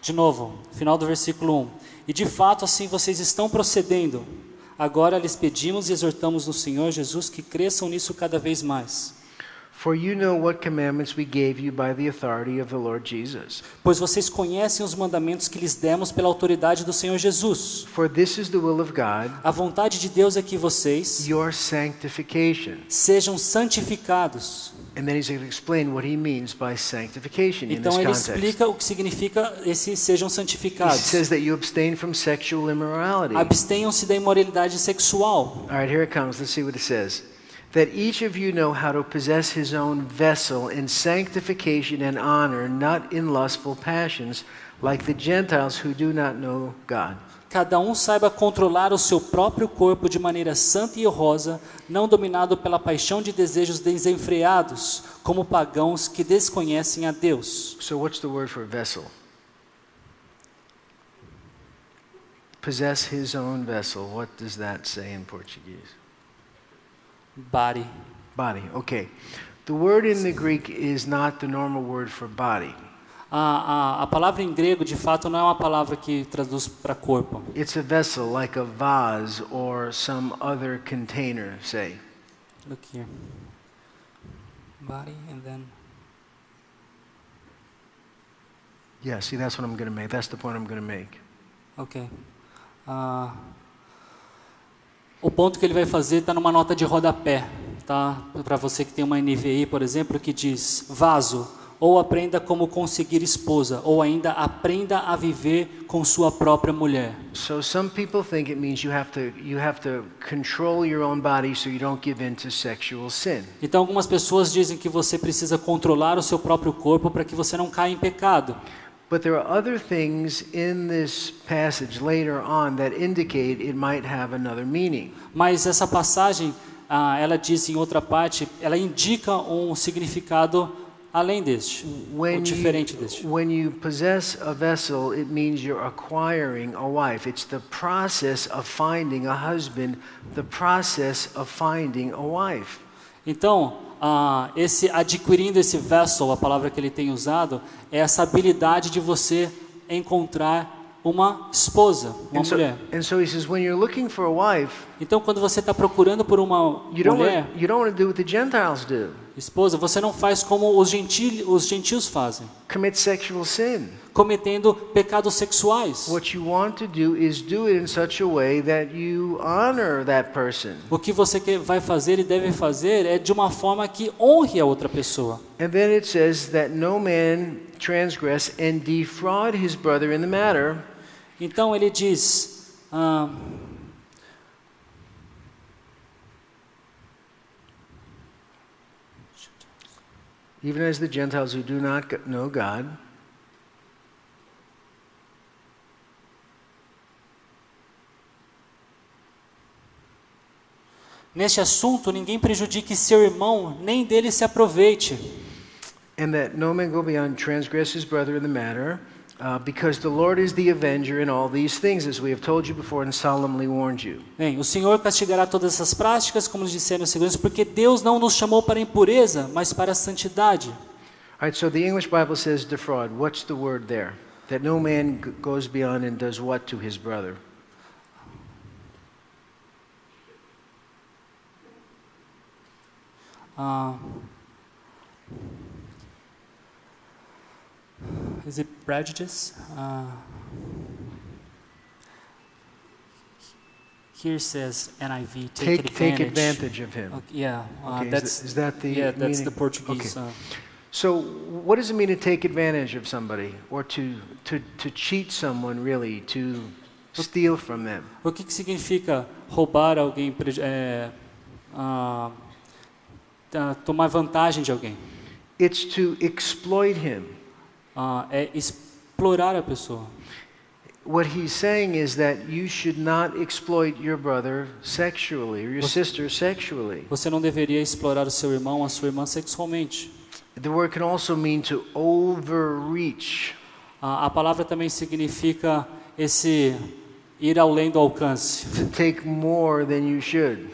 De novo, final do versículo 1. E de fato assim vocês estão procedendo. Agora lhes pedimos e exortamos no Senhor Jesus que cresçam nisso cada vez mais. For you know what commandments we gave you by the authority of the Lord Jesus. Pois vocês conhecem os mandamentos que lhes demos pela autoridade do Senhor Jesus. For this is the will of God, A vontade de Deus é que vocês your sanctification. sejam santificados. And then he's going to explain what he means by sanctification in this Então ele context. explica o que significa esse sejam He santificados. says that you abstain from sexual immorality. Abstenham-se da imoralidade sexual. All right, here it comes. Let's see what it says. that each of you know how to possess his own vessel in sanctification and honor, not in lustful passions, like the Gentiles who do not know God. Cada um saiba controlar o seu próprio corpo de maneira santa e honrosa, não dominado pela paixão de desejos desenfreados, como pagãos que desconhecem a Deus. So what's the word for vessel? Possess his own vessel. What does that say in Portuguese? Body. Body, okay. The word in the Greek is not the normal word for body. A palavra em grego, de fato, não é uma palavra que traduz para corpo. It's a vessel like a vase or some other container, say. Look here. Body and then... Yeah, see, that's what I'm going to make. That's the point I'm going to make. Ok. O ponto que ele vai fazer está numa nota de rodapé, tá? Para você que tem uma NVI, por exemplo, que diz vaso, ou aprenda como conseguir esposa, ou ainda aprenda a viver com sua própria mulher. So some people think it means you have to control your own body so you don't give in to sexual sin. Então algumas pessoas dizem que você precisa controlar o seu próprio corpo para que você não caia em pecado. But there are other things in this passage later on that indicate it might have another meaning. Mas essa passagem, ela diz em outra parte, ela indica um significado além deste, ou diferente deste. When you possess a vessel, it means you're acquiring a wife. It's the process of finding a husband, the process of finding a wife. Então, adquirindo esse vessel, a palavra que ele tem usado, é essa habilidade de você encontrar uma esposa, uma mulher. And so he says, when you're looking for a wife, então, quando você está procurando por uma mulher, you don't want to do what the Gentiles do. Esposa, você não faz como os gentios fazem. Commit sexual sin. Cometendo pecados sexuais. What you want to do is do it in such a way that you honor that person. O que você vai fazer e deve fazer é de uma forma que honre a outra pessoa. And then it says that no man transgress and defraud his brother in the matter. Então ele diz, even as the Gentiles who do not know God. Neste assunto, ninguém prejudique seu irmão, nem dele se aproveite. And that no man go beyond transgress his brother in the matter, because the Lord is the avenger in all these things, as we have told you before and solemnly warned you. Bem, o Senhor castigará todas essas práticas, como nos disseram os seguranças, porque Deus não nos chamou para a impureza, mas para a santidade. All right, so the English Bible says defraud. What's the word there? That no man goes beyond and does what to his brother? Is it prejudice? Here says NIV, take advantage of him. Okay, yeah, okay, that's is that the that's meaning? the Portuguese. Okay. So, what does it mean to take advantage of somebody, or to cheat someone, really, to steal from them? O que significa roubar alguém, tomar vantagem de alguém? It's to exploit him. É explorar a pessoa. What he's saying is that you should not exploit your brother sexually or your sister sexually. Você não deveria explorar o seu irmão, a sua irmã sexualmente. The word can also mean to overreach. A palavra também significa esse ir além do alcance. To take more than you should.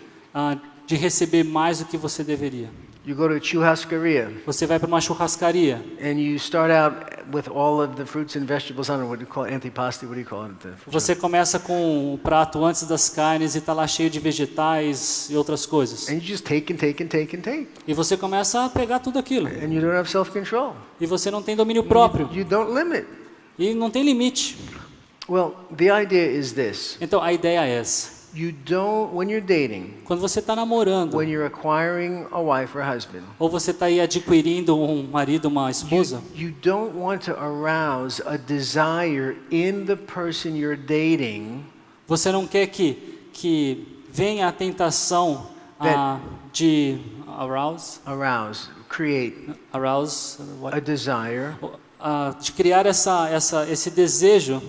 De receber mais do que você deveria. You go to a churrascaria. Você vai para uma churrascaria. And you start out with all of the fruits and vegetables. I don't know what you call it, antipasti. What do you call it? Você começa com o prato antes das carnes e está lá cheio de vegetais e outras coisas. And you just take and take and take and take. E você começa a pegar tudo aquilo. And you don't have self-control. E você não tem domínio próprio. You don't limit. E não tem limite. Well, the idea is this. Então a ideia é essa. You don't, when you're dating, quando você está namorando, when you're acquiring a wife or husband, ou você está aí adquirindo um marido, uma esposa, you don't want to arouse a desire in the person you're dating. Você não quer que venha a tentação de create arouse, a desire de criar esse desejo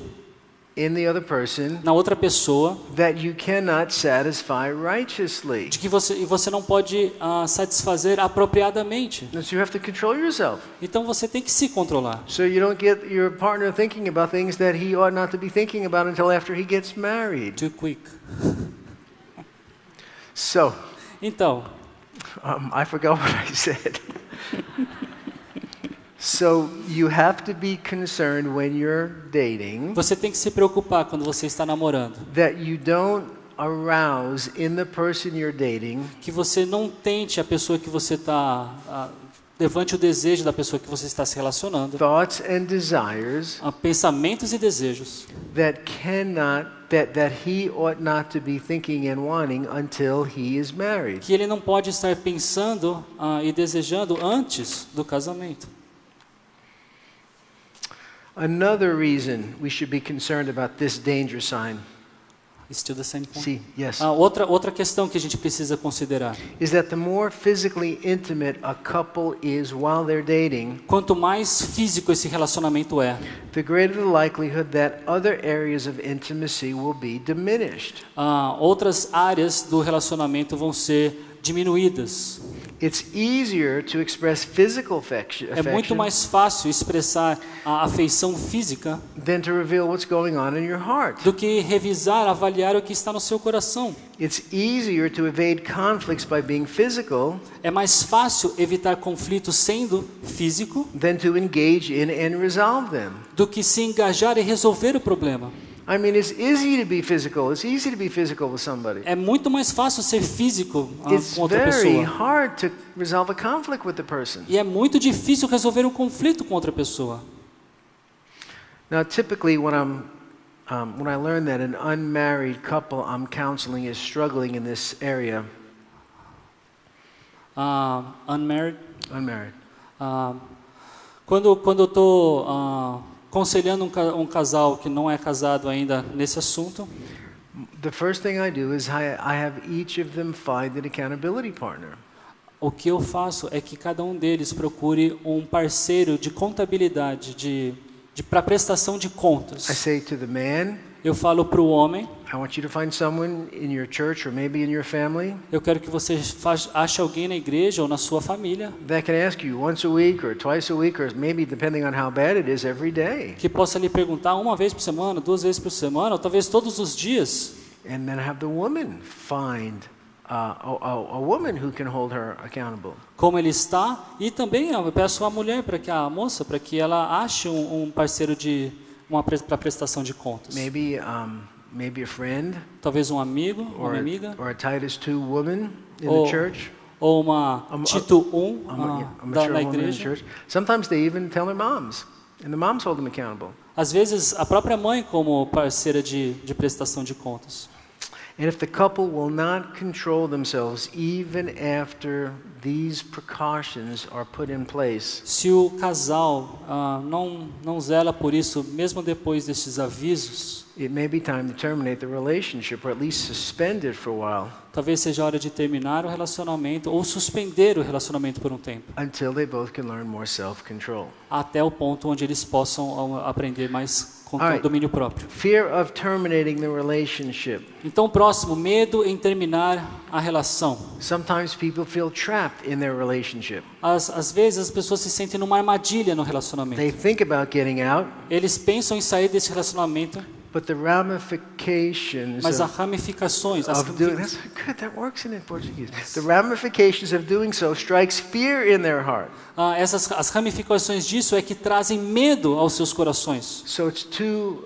in the other person na outra pessoa, that you cannot satisfy righteously. de que você não pode satisfazer apropriadamente. So you have to control yourself. Então você tem que se controlar. So you don't get your partner thinking about things that he ought not to be thinking about until after he gets married. Too quick. So, Então, I forgot what I said. So you have to be concerned when you're dating você tem que se preocupar quando você está namorando, that you don't arouse in the person you're dating que você não tente a pessoa que você está levante o desejo da pessoa que você está se relacionando, thoughts and desires pensamentos e desejos that he ought not to be thinking and wanting until he is married. que ele não pode estar pensando e desejando antes do casamento. Another reason we should be concerned about this danger sign, Still the same point. see, yes, Outra questão que a gente precisa considerar. is that the more physically intimate a couple is while they're dating, Quanto mais físico esse relacionamento é, the greater the likelihood that other areas of intimacy will be diminished. outras áreas do relacionamento vão ser diminuídas. It's easier to express physical É muito affection mais fácil expressar a afeição física than to reveal what's going on in your heart. do que revisar, avaliar o que está no seu coração. It's easier to evade conflicts by being physical É mais fácil evitar conflitos sendo físico than to engage in and resolve them. do que se engajar e resolver o problema. I mean, it's easy to be physical. It's easy to be physical with somebody. É muito mais fácil ser físico It's com outra very pessoa. hard to resolve a conflict with the person. E é muito difícil resolver um conflito com outra pessoa. Now, typically, when I learn that an unmarried couple I'm counseling is struggling in this area, Unmarried. unmarried, Quando eu estou aconselhando um casal que não é casado ainda nesse assunto, the first thing I do is I have each of them find an accountability partner. o que eu faço é que cada um deles procure um parceiro de contabilidade, para prestação de I contas. say to the man, Eu falo para o homem, I want you to find someone in your church or maybe in your family eu quero que você ache alguém na igreja ou na sua família that can ask you once a week or twice a week or maybe depending on how bad it is every day. que possa lhe perguntar uma vez por semana, 2 vezes por semana, ou talvez todos os dias. And then have the woman find a woman who can hold her accountable. Como ele está, e também eu peço à mulher, a moça, para que ela ache um parceiro para prestação de contas. Maybe a friend Talvez um amigo, or uma amiga, a Titus 2 woman in ou, the church. ou uma Tito 1 A na mature woman in the igreja. church. Sometimes they even tell their moms, and the moms hold them accountable. Às vezes, a própria mãe como parceira de prestação de contas. And if the couple will not control themselves even after these precautions are put in place, Se o casal não zela por isso, mesmo depois desses avisos, it may be time to terminate the relationship or at least suspend it for a while talvez seja a hora de terminar o relacionamento ou suspender o relacionamento por um tempo, until they both can learn more self-control. até o ponto onde eles possam aprender mais Alright. domínio próprio. Fear of terminating the relationship. Então, próximo, medo em terminar a relação. Sometimes people feel trapped in their relationship. Às vezes as pessoas se sentem numa armadilha no relacionamento. They think about getting out, Eles pensam em sair desse relacionamento, but the ramifications mas as ramificações, of doing that's good. That works in Portuguese. The ramifications of doing so strikes fear in their heart. as ramificações disso é que trazem medo aos seus corações. So it's too,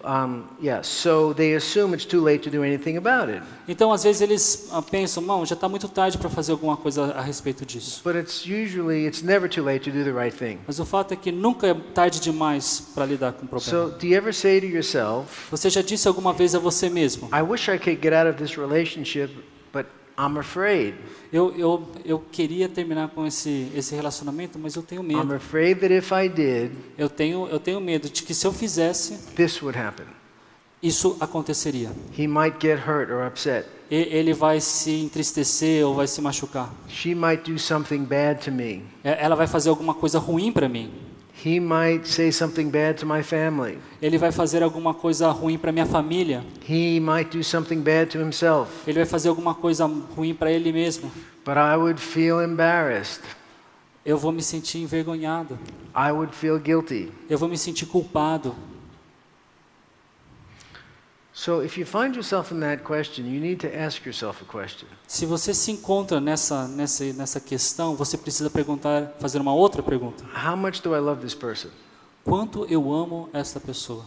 so they assume it's too late to do anything about it. Então, às vezes eles pensam, não, já está muito tarde para fazer alguma coisa a respeito disso. But it's never too late to do the right thing. Mas o fato é que nunca é tarde demais para lidar com o problema. So do you ever say to yourself, Você já disse alguma vez a você mesmo? I wish I could get out of this relationship, but I'm afraid. Eu queria terminar com esse relacionamento, mas eu tenho I'm medo. afraid that if I did, Eu tenho medo de que se eu fizesse, this would happen. isso aconteceria. He might get hurt or upset. Ele vai se entristecer ou vai se machucar. She might do something bad to me. Ela vai fazer alguma coisa ruim para mim. He might say something bad to my family. Ele vai fazer alguma coisa ruim para minha família. He might do something bad to himself. Ele vai fazer alguma coisa ruim para ele mesmo. But I would feel embarrassed. Eu vou me sentir envergonhado. I would feel guilty. Eu vou me sentir culpado. So if you find yourself in that question, you need to ask yourself a question. Se você se encontra nessa questão, você precisa fazer uma outra pergunta. How much do I love this person? Quanto eu amo esta pessoa?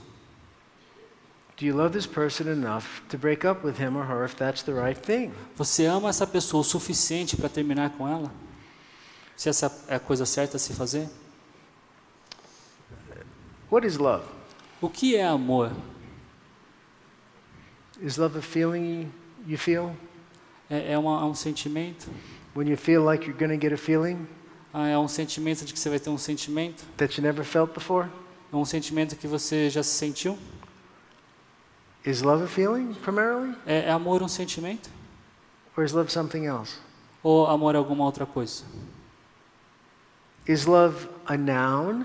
Do you love this person enough to break up with him or her if that's the right thing? Você ama essa pessoa o suficiente para terminar com ela? Se essa é a coisa certa a se fazer? What is love? O que é amor? Is love a feeling you feel? É um sentimento? When you feel like you're going to get a feeling É um sentimento de que você vai ter um sentimento? that you never felt before? É um sentimento que você já se sentiu? Is love a feeling primarily? É amor um sentimento? Or is love something else? Ou amor é alguma outra coisa? Is love a noun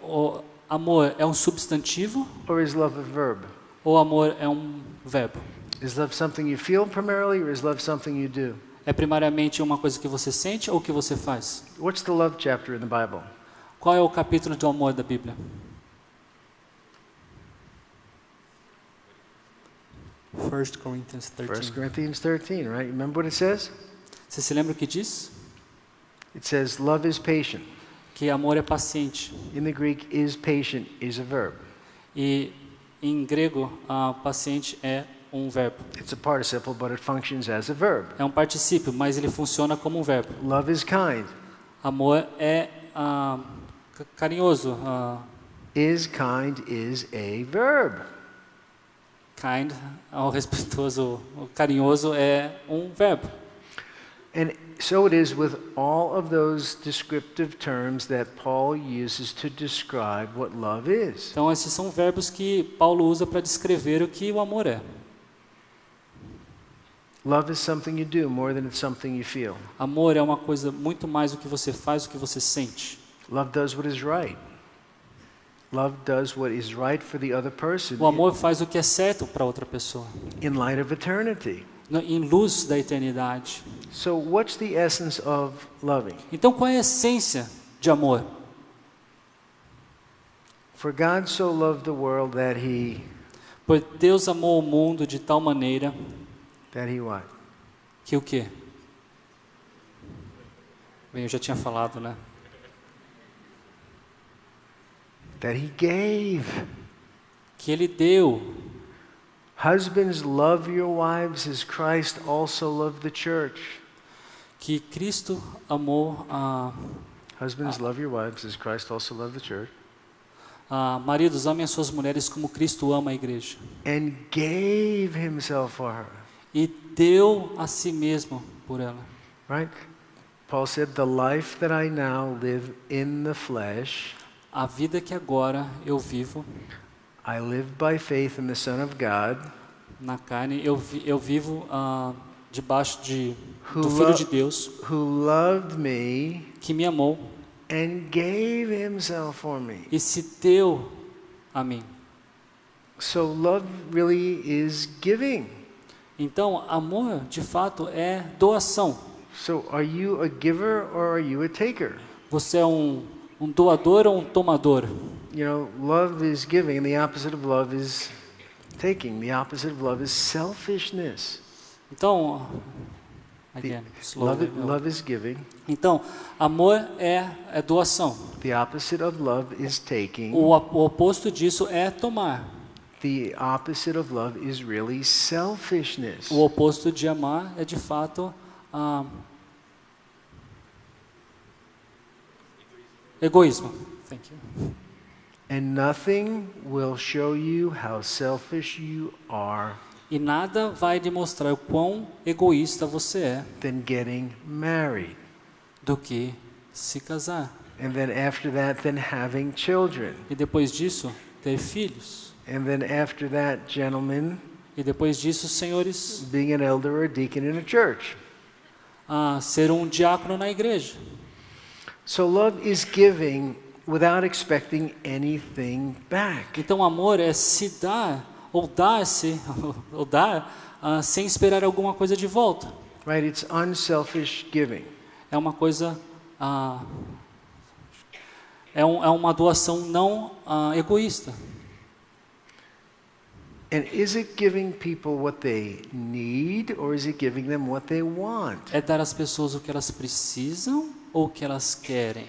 O amor é um substantivo? or is love a verb? Ou amor é um verbo? Is love something you feel primarily or is love something you do? É primariamente uma coisa que você sente ou que você faz? What's the love chapter in the Bible? Qual é o capítulo do amor da Bíblia? 1 Corinthians 13. 1 Corinthians 13, right? Remember what it says? Você se lembra o que diz? It says love is patient. Que amor é paciente. In the Greek, is patient is a verb. E em grego, paciente é um verbo. It's a participle, but it functions as a verb. É um particípio, mas ele funciona como um verbo. Love is kind. Amor é carinhoso. Is kind is a verb. Kind, ao respeitoso, o carinhoso é um verbo. And so it is with all of those descriptive terms that Paul uses to describe what love is. Então esses são verbos que Paulo usa para descrever o que o amor é. Love is something you do more than it's something you feel. Amor é uma coisa muito mais do que você faz, do que você sente. Love does what is right. Love does what is right for the other person O amor faz o que é certo para outra pessoa, in light of eternity. em luz da eternidade. So what's the essence of loving? Então qual é a essência de amor? For God so loved the world that he Pois Deus amou o mundo de tal maneira what? que o quê? Bem, eu já tinha falado, né? That he gave. Que ele deu. Husbands, love your wives as Christ also loved the church. Que Cristo amou Husbands, love your wives as Christ also loved the church. Maridos, amem as suas mulheres como Cristo ama a igreja. And gave himself for her. E deu a si mesmo por ela. Right? Paul said, the life that I now live in the flesh, A vida que agora eu vivo I live by faith in the Son of God, na carne, eu vivo debaixo Who do Filho lo- de Deus, who loved me que me amou and gave himself for me. e se deu a mim. So love really is giving. Então, amor, de fato, é doação. So are you a giver or are you a taker? Você é um doador ou um tomador? You know, love is giving, and the opposite of love is taking. The opposite of love is selfishness. Então, again, slowly. Love is giving. Então, amor é doação. The opposite of love is taking. O oposto disso é tomar. The opposite of love is really selfishness. O oposto de amar é de fato egoísmo. Thank you. And nothing will show you how selfish you are E nada vai demonstrar o quão egoísta você é than getting married. do que se casar. And then after that, then having children. E depois disso, ter filhos. And then after that, gentlemen, E depois disso, senhores, being an elder or a deacon in a church. Ser um diácono na igreja. So love is giving without expecting anything back. Então, amor é se dar, ou dar-se, ou dar, sem esperar alguma coisa de volta. Right? It's unselfish giving. É uma coisa, é uma doação não egoísta. And is it giving people what they need, or is it giving them what they want? É dar às pessoas o que elas precisam ou o que elas querem.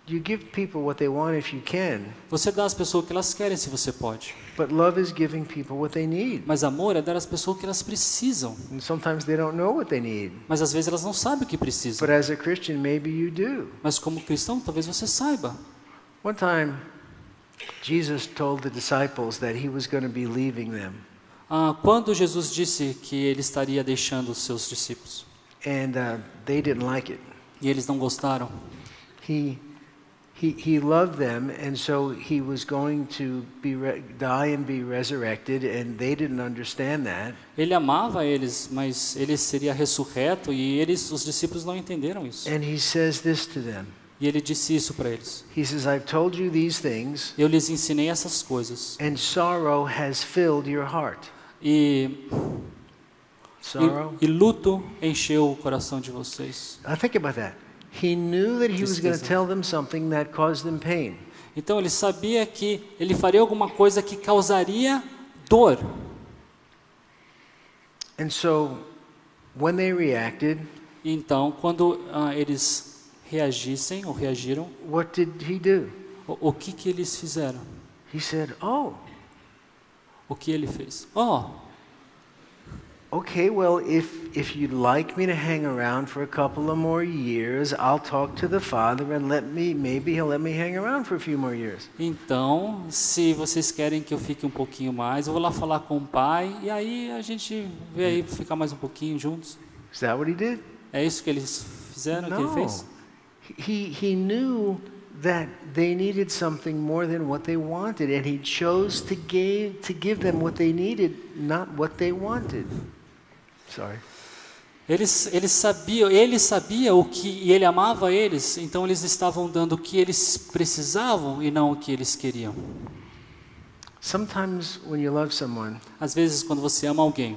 You give people what they want if you can, Você dá às pessoas o que elas querem se você pode. but love is giving people what they need. Mas amor é dar às pessoas o que elas precisam. And sometimes they don't know what they need. Mas às vezes elas não sabem o que precisam. But as a Christian, maybe you do. Mas como cristão, talvez você saiba. One time, Jesus told the disciples that he was going to be leaving them. Quando Jesus disse que ele estaria deixando os seus discípulos, And they didn't like it. e eles não gostaram, He loved them, and so he was going to die and be resurrected, and they didn't understand that. ele amava eles, mas ele seria ressurreto, e os discípulos não entenderam isso. And he says this to them. E ele disse isso para eles. He says, I've told you these things, Eu lhes ensinei essas coisas. and sorrow has filled your heart. Sorrow? E luto encheu o coração de vocês. Think about that. He knew that he was going to Tristeza. tell them something that caused them pain. Então ele sabia que ele faria alguma coisa que causaria dor. And so, when they reacted, Então, quando eles reagissem ou reagiram, what did he do? o que eles fizeram? He said, oh, O que ele fez? Oh, okay, well, if you'd like me to hang around for a couple of more years, I'll talk to the Father and maybe he'll let me hang around for a few more years. então, se vocês querem que eu fique um pouquinho mais, eu vou lá falar com o pai e aí a gente vê aí ficar mais um pouquinho juntos. Is that what he did? É isso que eles fizeram, que ele fez? He knew that they needed something more than what they wanted, and he chose to give them what they needed, not what they wanted. Sorry. Ele sabia o que e ele amava eles, então eles estavam dando o que eles precisavam e não o que eles queriam. Sometimes when you love someone Às vezes, quando você ama alguém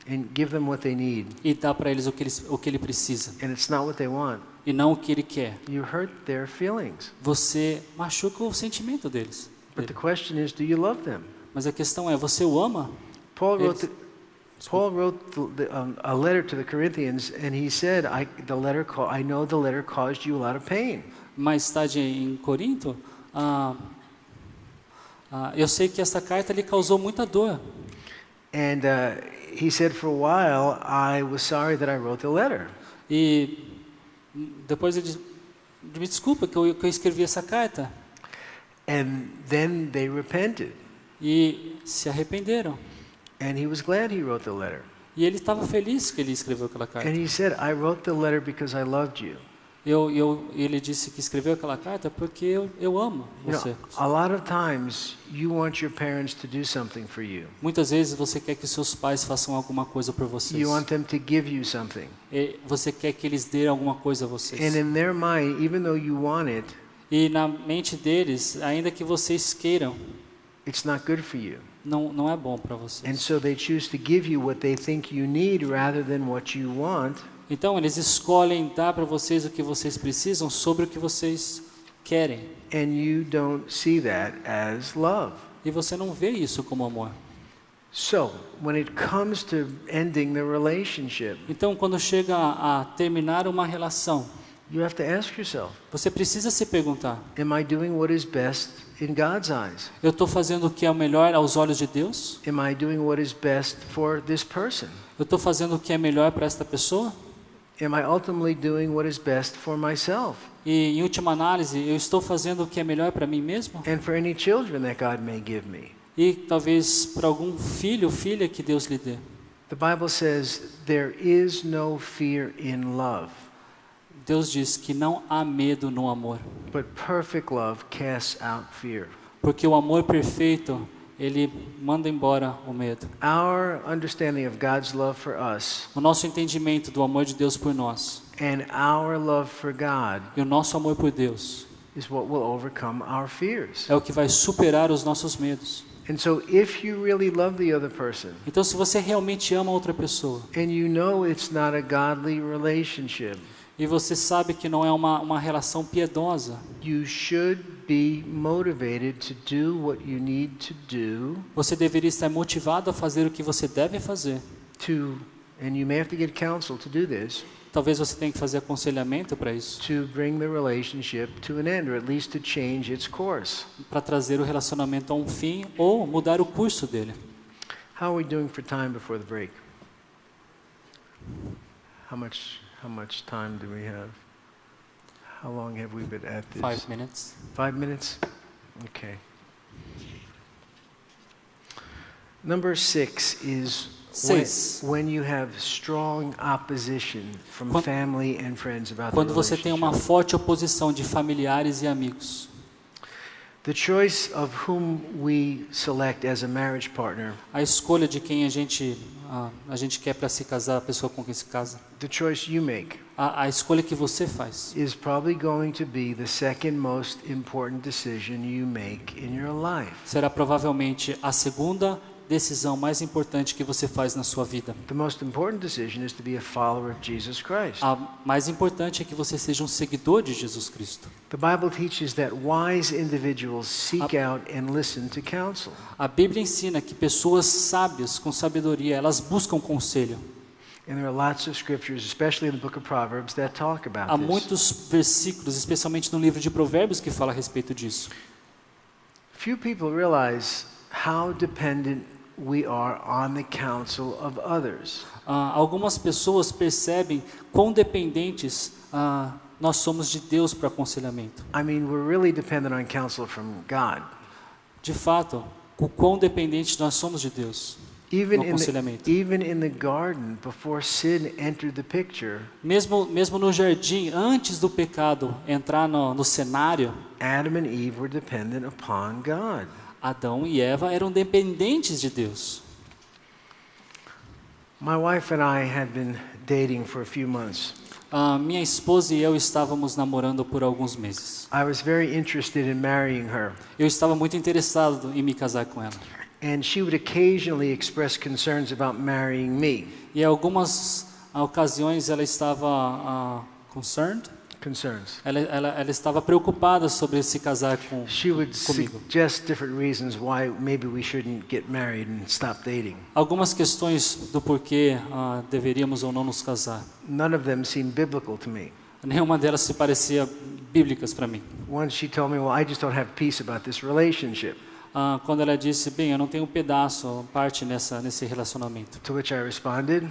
and give them what they need, e dá para eles o que ele precisa and it's not what they want, e não o que ele quer, you hurt their feelings. você machuca o sentimento deles. But the question is, do you love them? Mas a questão é, você o ama? Paul wrote Eles- a letter to the Corinthians, and he said, I know the letter caused you a lot of pain. Mais tarde em Corinto, eu sei que essa carta lhe causou muita dor. And he said, for a while, I was sorry that I wrote the letter. E depois ele disse, me desculpa que eu escrevi essa carta. And then they repented. E se arrependeram. And he was glad he wrote the letter. E ele estava feliz que ele escreveu aquela carta. And he said, I wrote the letter because I loved you. Ele disse que escreveu aquela carta porque eu amo você. A lot of times, you want your parents to do something for you. Muitas vezes você quer que seus pais façam alguma coisa por vocês. You want them to give you something. E você quer que eles dêem alguma coisa a vocês. And in their mind, even though you want it, E na mente deles, ainda que vocês queiram, it's not good for you. não é bom para And vocês. so they choose to give you what they think you need rather than what you want. Então eles escolhem dar para vocês o que vocês precisam sobre o que vocês querem. And you don't see that as love. E você não vê isso como amor. So, when it comes to ending the relationship, Então quando chega a terminar uma relação, you have to ask yourself, você precisa se perguntar: am I doing what is best in God's eyes? eu estou fazendo o que é o melhor aos olhos de Deus? Am I doing what is best for this person? Eu estou fazendo o que é melhor para esta pessoa? Am I ultimately doing what is best for myself E em última análise, eu estou fazendo o que é melhor para mim mesmo? and for any children that God may give me? E talvez para algum filho ou filha que Deus lhe dê. The Bible says there is no fear in love, Deus diz que não há medo no amor, but perfect love casts out fear. Porque o amor perfeito, ele manda embora o medo. Our understanding of God's love for us O nosso entendimento do amor de Deus por nós and our love for God e o nosso amor por Deus is what will overcome our fears. é o que vai superar os nossos medos. And so if you really love the other person Então, se você realmente ama outra pessoa and you know it's not a godly relationship, e você sabe que não é uma relação piedosa, you should be motivated to do what you need to do você deveria estar motivado a fazer o que você deve fazer. and you may have to get counsel to do this, Talvez você tenha que fazer aconselhamento para isso, to bring the relationship to an end, or at least to change its course. para trazer o relacionamento a um fim ou mudar o curso dele. How are we doing for time before the break? How much time do we have? How long have we been at this? 5 minutes. 5 minutes? Okay. Number 6 is Seis. when you have strong opposition from Quando- family and friends about the Quando você tem uma relationship. forte oposição de familiares e amigos, The choice of whom we select as a marriage partner, a escolha de quem a gente quer para se casar, a pessoa com quem se casa, the choice you make, a escolha que você faz, is probably going to be the second most important decision you make in your life. será provavelmente a segunda decisão mais importante que você faz na sua vida. The most important decision is to be a follower of Jesus Christ. A mais importante é que você seja um seguidor de Jesus Cristo. The Bible teaches that wise individuals seek out and listen to counsel. A Bíblia ensina que pessoas sábias, com sabedoria, elas buscam conselho. And there are lots of scriptures, especially in the book of Proverbs, that talk Há about this. muitos versículos, especialmente no livro de Provérbios, que fala a respeito disso. Few people realize how dependent we are on the counsel of others. Algumas pessoas percebem quão dependentes nós somos de Deus para aconselhamento. I mean, we're really dependent on counsel from God. De fato, o quão dependentes nós somos de Deus Even no in aconselhamento. even in the garden, before sin entered the picture, Mesmo no jardim, antes do pecado entrar no cenário, Adam and Eve were dependent upon God. Adão e Eva eram dependentes de Deus. My wife and I had been dating for a few months. Minha esposa e eu estávamos namorando por alguns meses. I was very interested in marrying her, Eu estava muito interessado em me casar com ela. and she would occasionally express concerns about marrying me. E em algumas ocasiões ela estava concerned. Concerns. Ela estava preocupada sobre se casar She would comigo. suggest different reasons why maybe we shouldn't get married and stop dating. Algumas questões do porquê deveríamos ou não nos casar. None of them seemed biblical to me. Nenhuma delas se parecia bíblicas para mim. Once she told me, well, I just don't have peace about this relationship. Quando ela disse, bem, eu não tenho parte nesse relacionamento. To which I responded,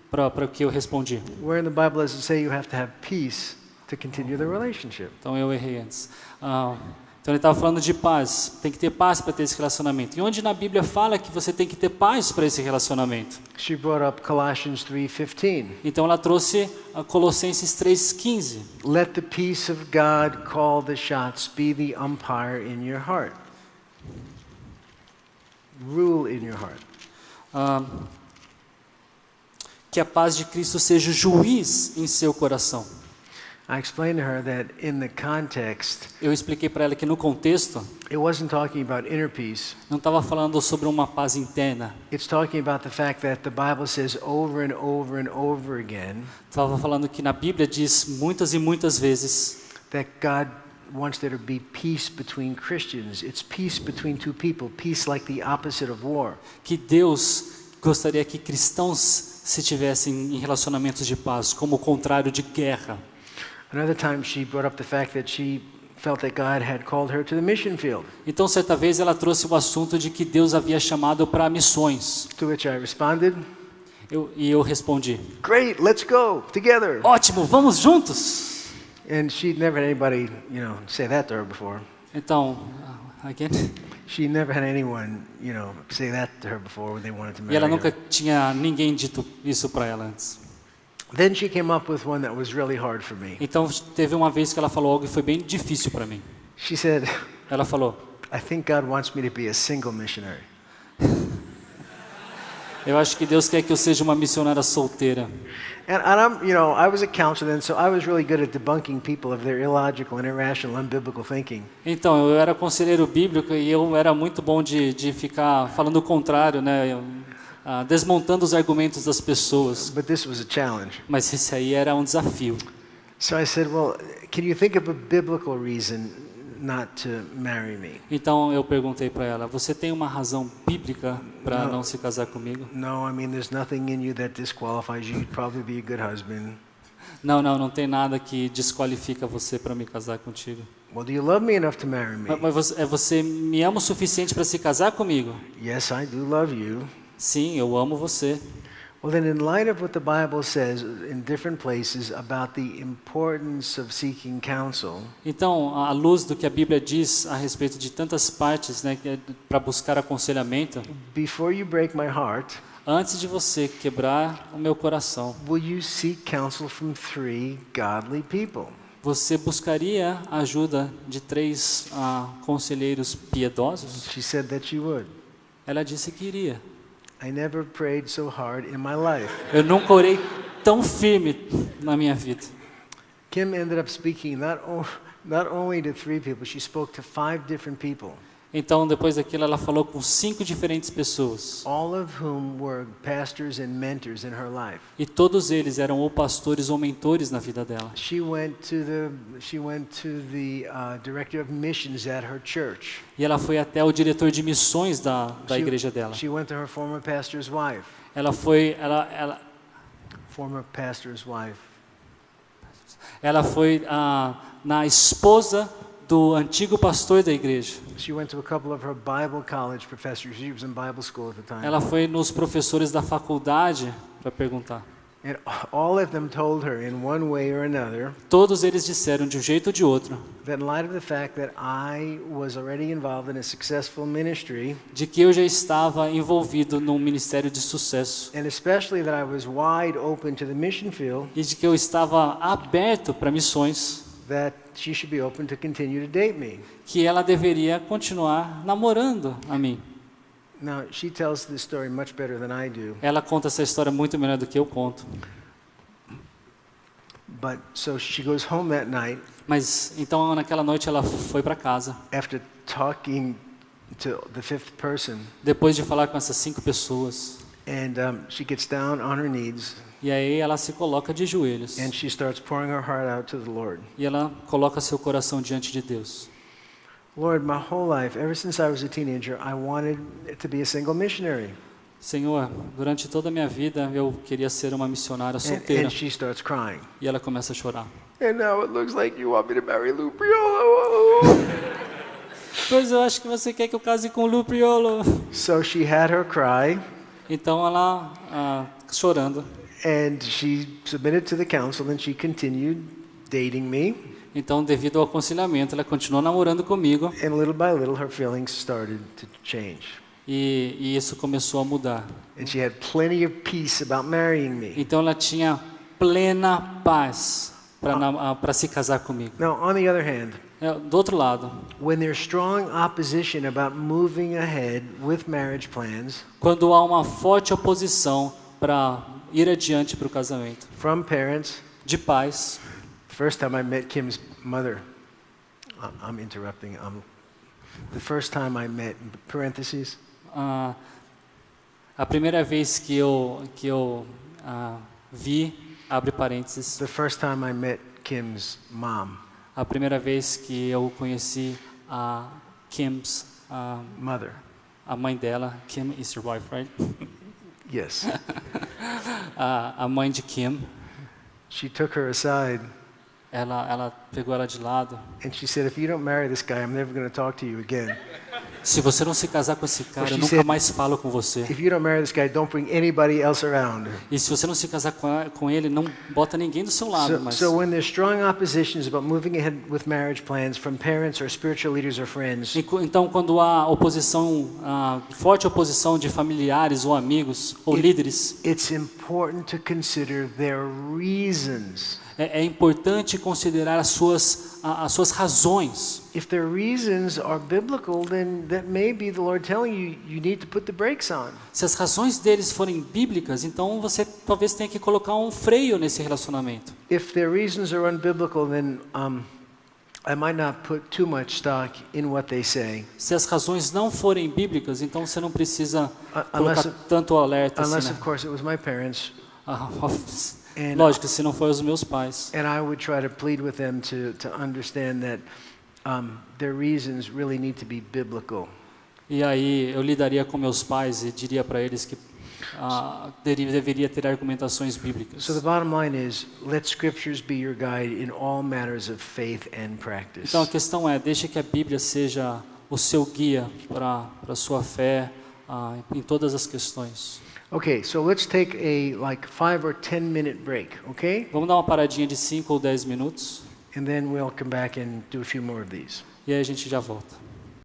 Para o que eu respondi. where in the Bible does it say you have to have peace to continue the relationship? Então eu errei antes. Então ele estava falando de paz. Tem que ter paz para ter esse relacionamento. E onde na Bíblia fala que você tem que ter paz para esse relacionamento? She brought up Colossians 3:15. Então ela trouxe Colossenses 3:15. Let the peace of God call the shots, be the umpire in your heart. Rule in your heart. Que a paz de Cristo seja o juiz em seu coração. I explained to her that in the context, Eu expliquei para ela que no contexto it wasn't talking about inner peace. não estava falando sobre uma paz interna. It's talking about the fact that the Bible says over and over and over again Estava falando que na Bíblia diz muitas e muitas vezes that God wants there to be peace between Christians. It's peace between two people, peace like the opposite of war. que Deus gostaria que cristãos se tivessem em relacionamentos de paz, como o contrário de guerra. Another time she brought up the fact that she felt that God had called her to the mission field. Então, certa vez, ela trouxe o assunto de que Deus havia chamado para missões. To which I responded, Eu respondi, great, let's go together. ótimo, vamos juntos! And she'd never had anybody, say that to her before. Então, again. She never had anyone, say that to her before when they wanted to E marry ela nunca her. tinha ninguém dito isso para ela antes. Then she came up with one that was really hard for me. Então, teve uma vez que ela falou algo que foi bem difícil para mim. She said, Ela falou, I think God wants me to be a single missionary. Eu acho que Deus quer que eu seja uma missionária solteira. And I'm, I was a counselor then, so I was really good at debunking people of their illogical and irrational, unbiblical thinking. Então, eu era conselheiro bíblico e eu era muito bom de ficar falando o contrário, né? Desmontando os argumentos das pessoas. But this was a challenge. Mas esse aí era um desafio. So I said, well, can you think of a biblical reason not to marry me? Então eu perguntei para ela: você tem uma razão bíblica para não se casar comigo? No, I mean there's nothing in you that disqualifies you. You'd probably be a good husband. Não tem nada que desqualifica você para me casar contigo. Well, do you love me enough to marry me? Mas você me ama o suficiente para se casar comigo? Yes, I do love you. Sim, eu amo você. Well, then, in light of what the Bible says in different places about the importance of seeking counsel, Então, à luz do que a Bíblia diz a respeito de tantas partes, né, para buscar aconselhamento, before you break my heart, antes de você quebrar o meu coração, will you seek counsel from 3 godly people? você buscaria a ajuda de 3 conselheiros piedosos? She said that she would. Ela disse que iria. I never prayed so hard in my life. Eu nunca orei tão firme na minha vida. Kim ended up speaking not only to 3 people, she spoke to 5 different people. Então, depois daquilo, ela falou com 5 diferentes pessoas. All of whom were pastors and mentors in her life. E todos eles eram ou pastores ou mentores na vida dela. She went to the director of missions at her church. E ela foi até o diretor de missões da igreja dela. She went to her former pastor's wife. Former pastor's wife. Ela foi na esposa do antigo pastor da igreja. She went to a couple of her Bible college professors. She was in Bible school at the time. Ela foi nos professores da faculdade para perguntar. And all of them told her in one way or another. Todos eles disseram de um jeito ou de outro. That in light of the fact that I was already involved in a successful ministry. De que eu já estava envolvido num ministério de sucesso. And especially that I was wide open to the mission field. E de que eu estava aberto para missões. That she should be open to continue to date me. Que ela deveria continuar namorando a mim. Now, she tells this story much better than I do. Ela conta essa história muito melhor do que eu conto. But so she goes home that night. Mas então naquela noite ela foi para casa. After talking to the 5th person. Depois de falar com essas 5 pessoas. And she gets down on her knees. E aí ela se coloca de joelhos. And she starts pouring her heart out to the Lord. E ela coloca seu coração diante de Deus. Lord, my whole life, ever since I was a teenager, I wanted to be a single missionary. Senhor, durante toda a minha vida eu queria ser uma missionária solteira. And she starts crying. E ela começa a chorar. And now it looks like you want me to marry Lou Priolo. Pois eu acho que você quer que eu case com o Lou Priolo. So she had her cry. Então ela chorando. And she submitted to the council and she continued dating me. Então, devido ao aconselhamento, ela continuou namorando comigo. And little by little her feelings started to change. E isso começou a mudar. And she had plenty of peace about marrying me. Então ela tinha plena paz para se casar comigo. Now, on the other hand, do outro lado, when there's strong opposition about moving ahead with marriage plans, quando há uma forte oposição para ir adiante para o casamento, from parents, de pais. First time I met Kim's mother, I'm interrupting. The first time I met, parentheses. A primeira vez que eu vi, abre parênteses. The first time I met Kim's mom. A primeira vez que eu conheci a Kim's mother. A mãe dela. Kim is your wife, right? Yes. A mãe de Kim. She took her aside. Ela pegou ela de lado. And she said, "If you don't marry this guy, I'm never going to talk to you again." Se você não se casar com esse cara, eu nunca mais falo com você. If you don't marry this guy, don't bring anybody else around. E se você não se casar com ele, não bota ninguém do seu lado mais. So when there's strong oppositions about moving ahead with marriage plans from parents or spiritual leaders or friends. Então quando há oposição, forte oposição de familiares ou amigos ou líderes, it's important to consider their reasons. É importante considerar as suas razões. if their reasons are biblical, then that may be the Lord telling you you need to put the brakes on. Se as razões deles forem bíblicas, então você talvez tenha que colocar um freio nesse relacionamento. If their reasons are unbiblical, then I might not put too much stock in what they say. Se as razões não forem bíblicas, então você não precisa Unless colocar tanto alerta assim, Unless, né? of course, it was my parents. Lógico, se não foi os meus pais. And I would try to plead with them to understand that their reasons really need to be biblical. E aí eu lidaria com meus pais e diria para eles que deveria ter argumentações bíblicas. So the bottom line is, let scriptures be your guide in all matters of faith and practice. Então a questão é, deixe que a Bíblia seja o seu guia para a sua fé em todas as questões. Okay, so let's take a 5 or 10 minute break, okay? Vamos dar uma paradinha de 5 ou 10 minutos And then we'll come back and do a few more of these. e aí a gente já volta.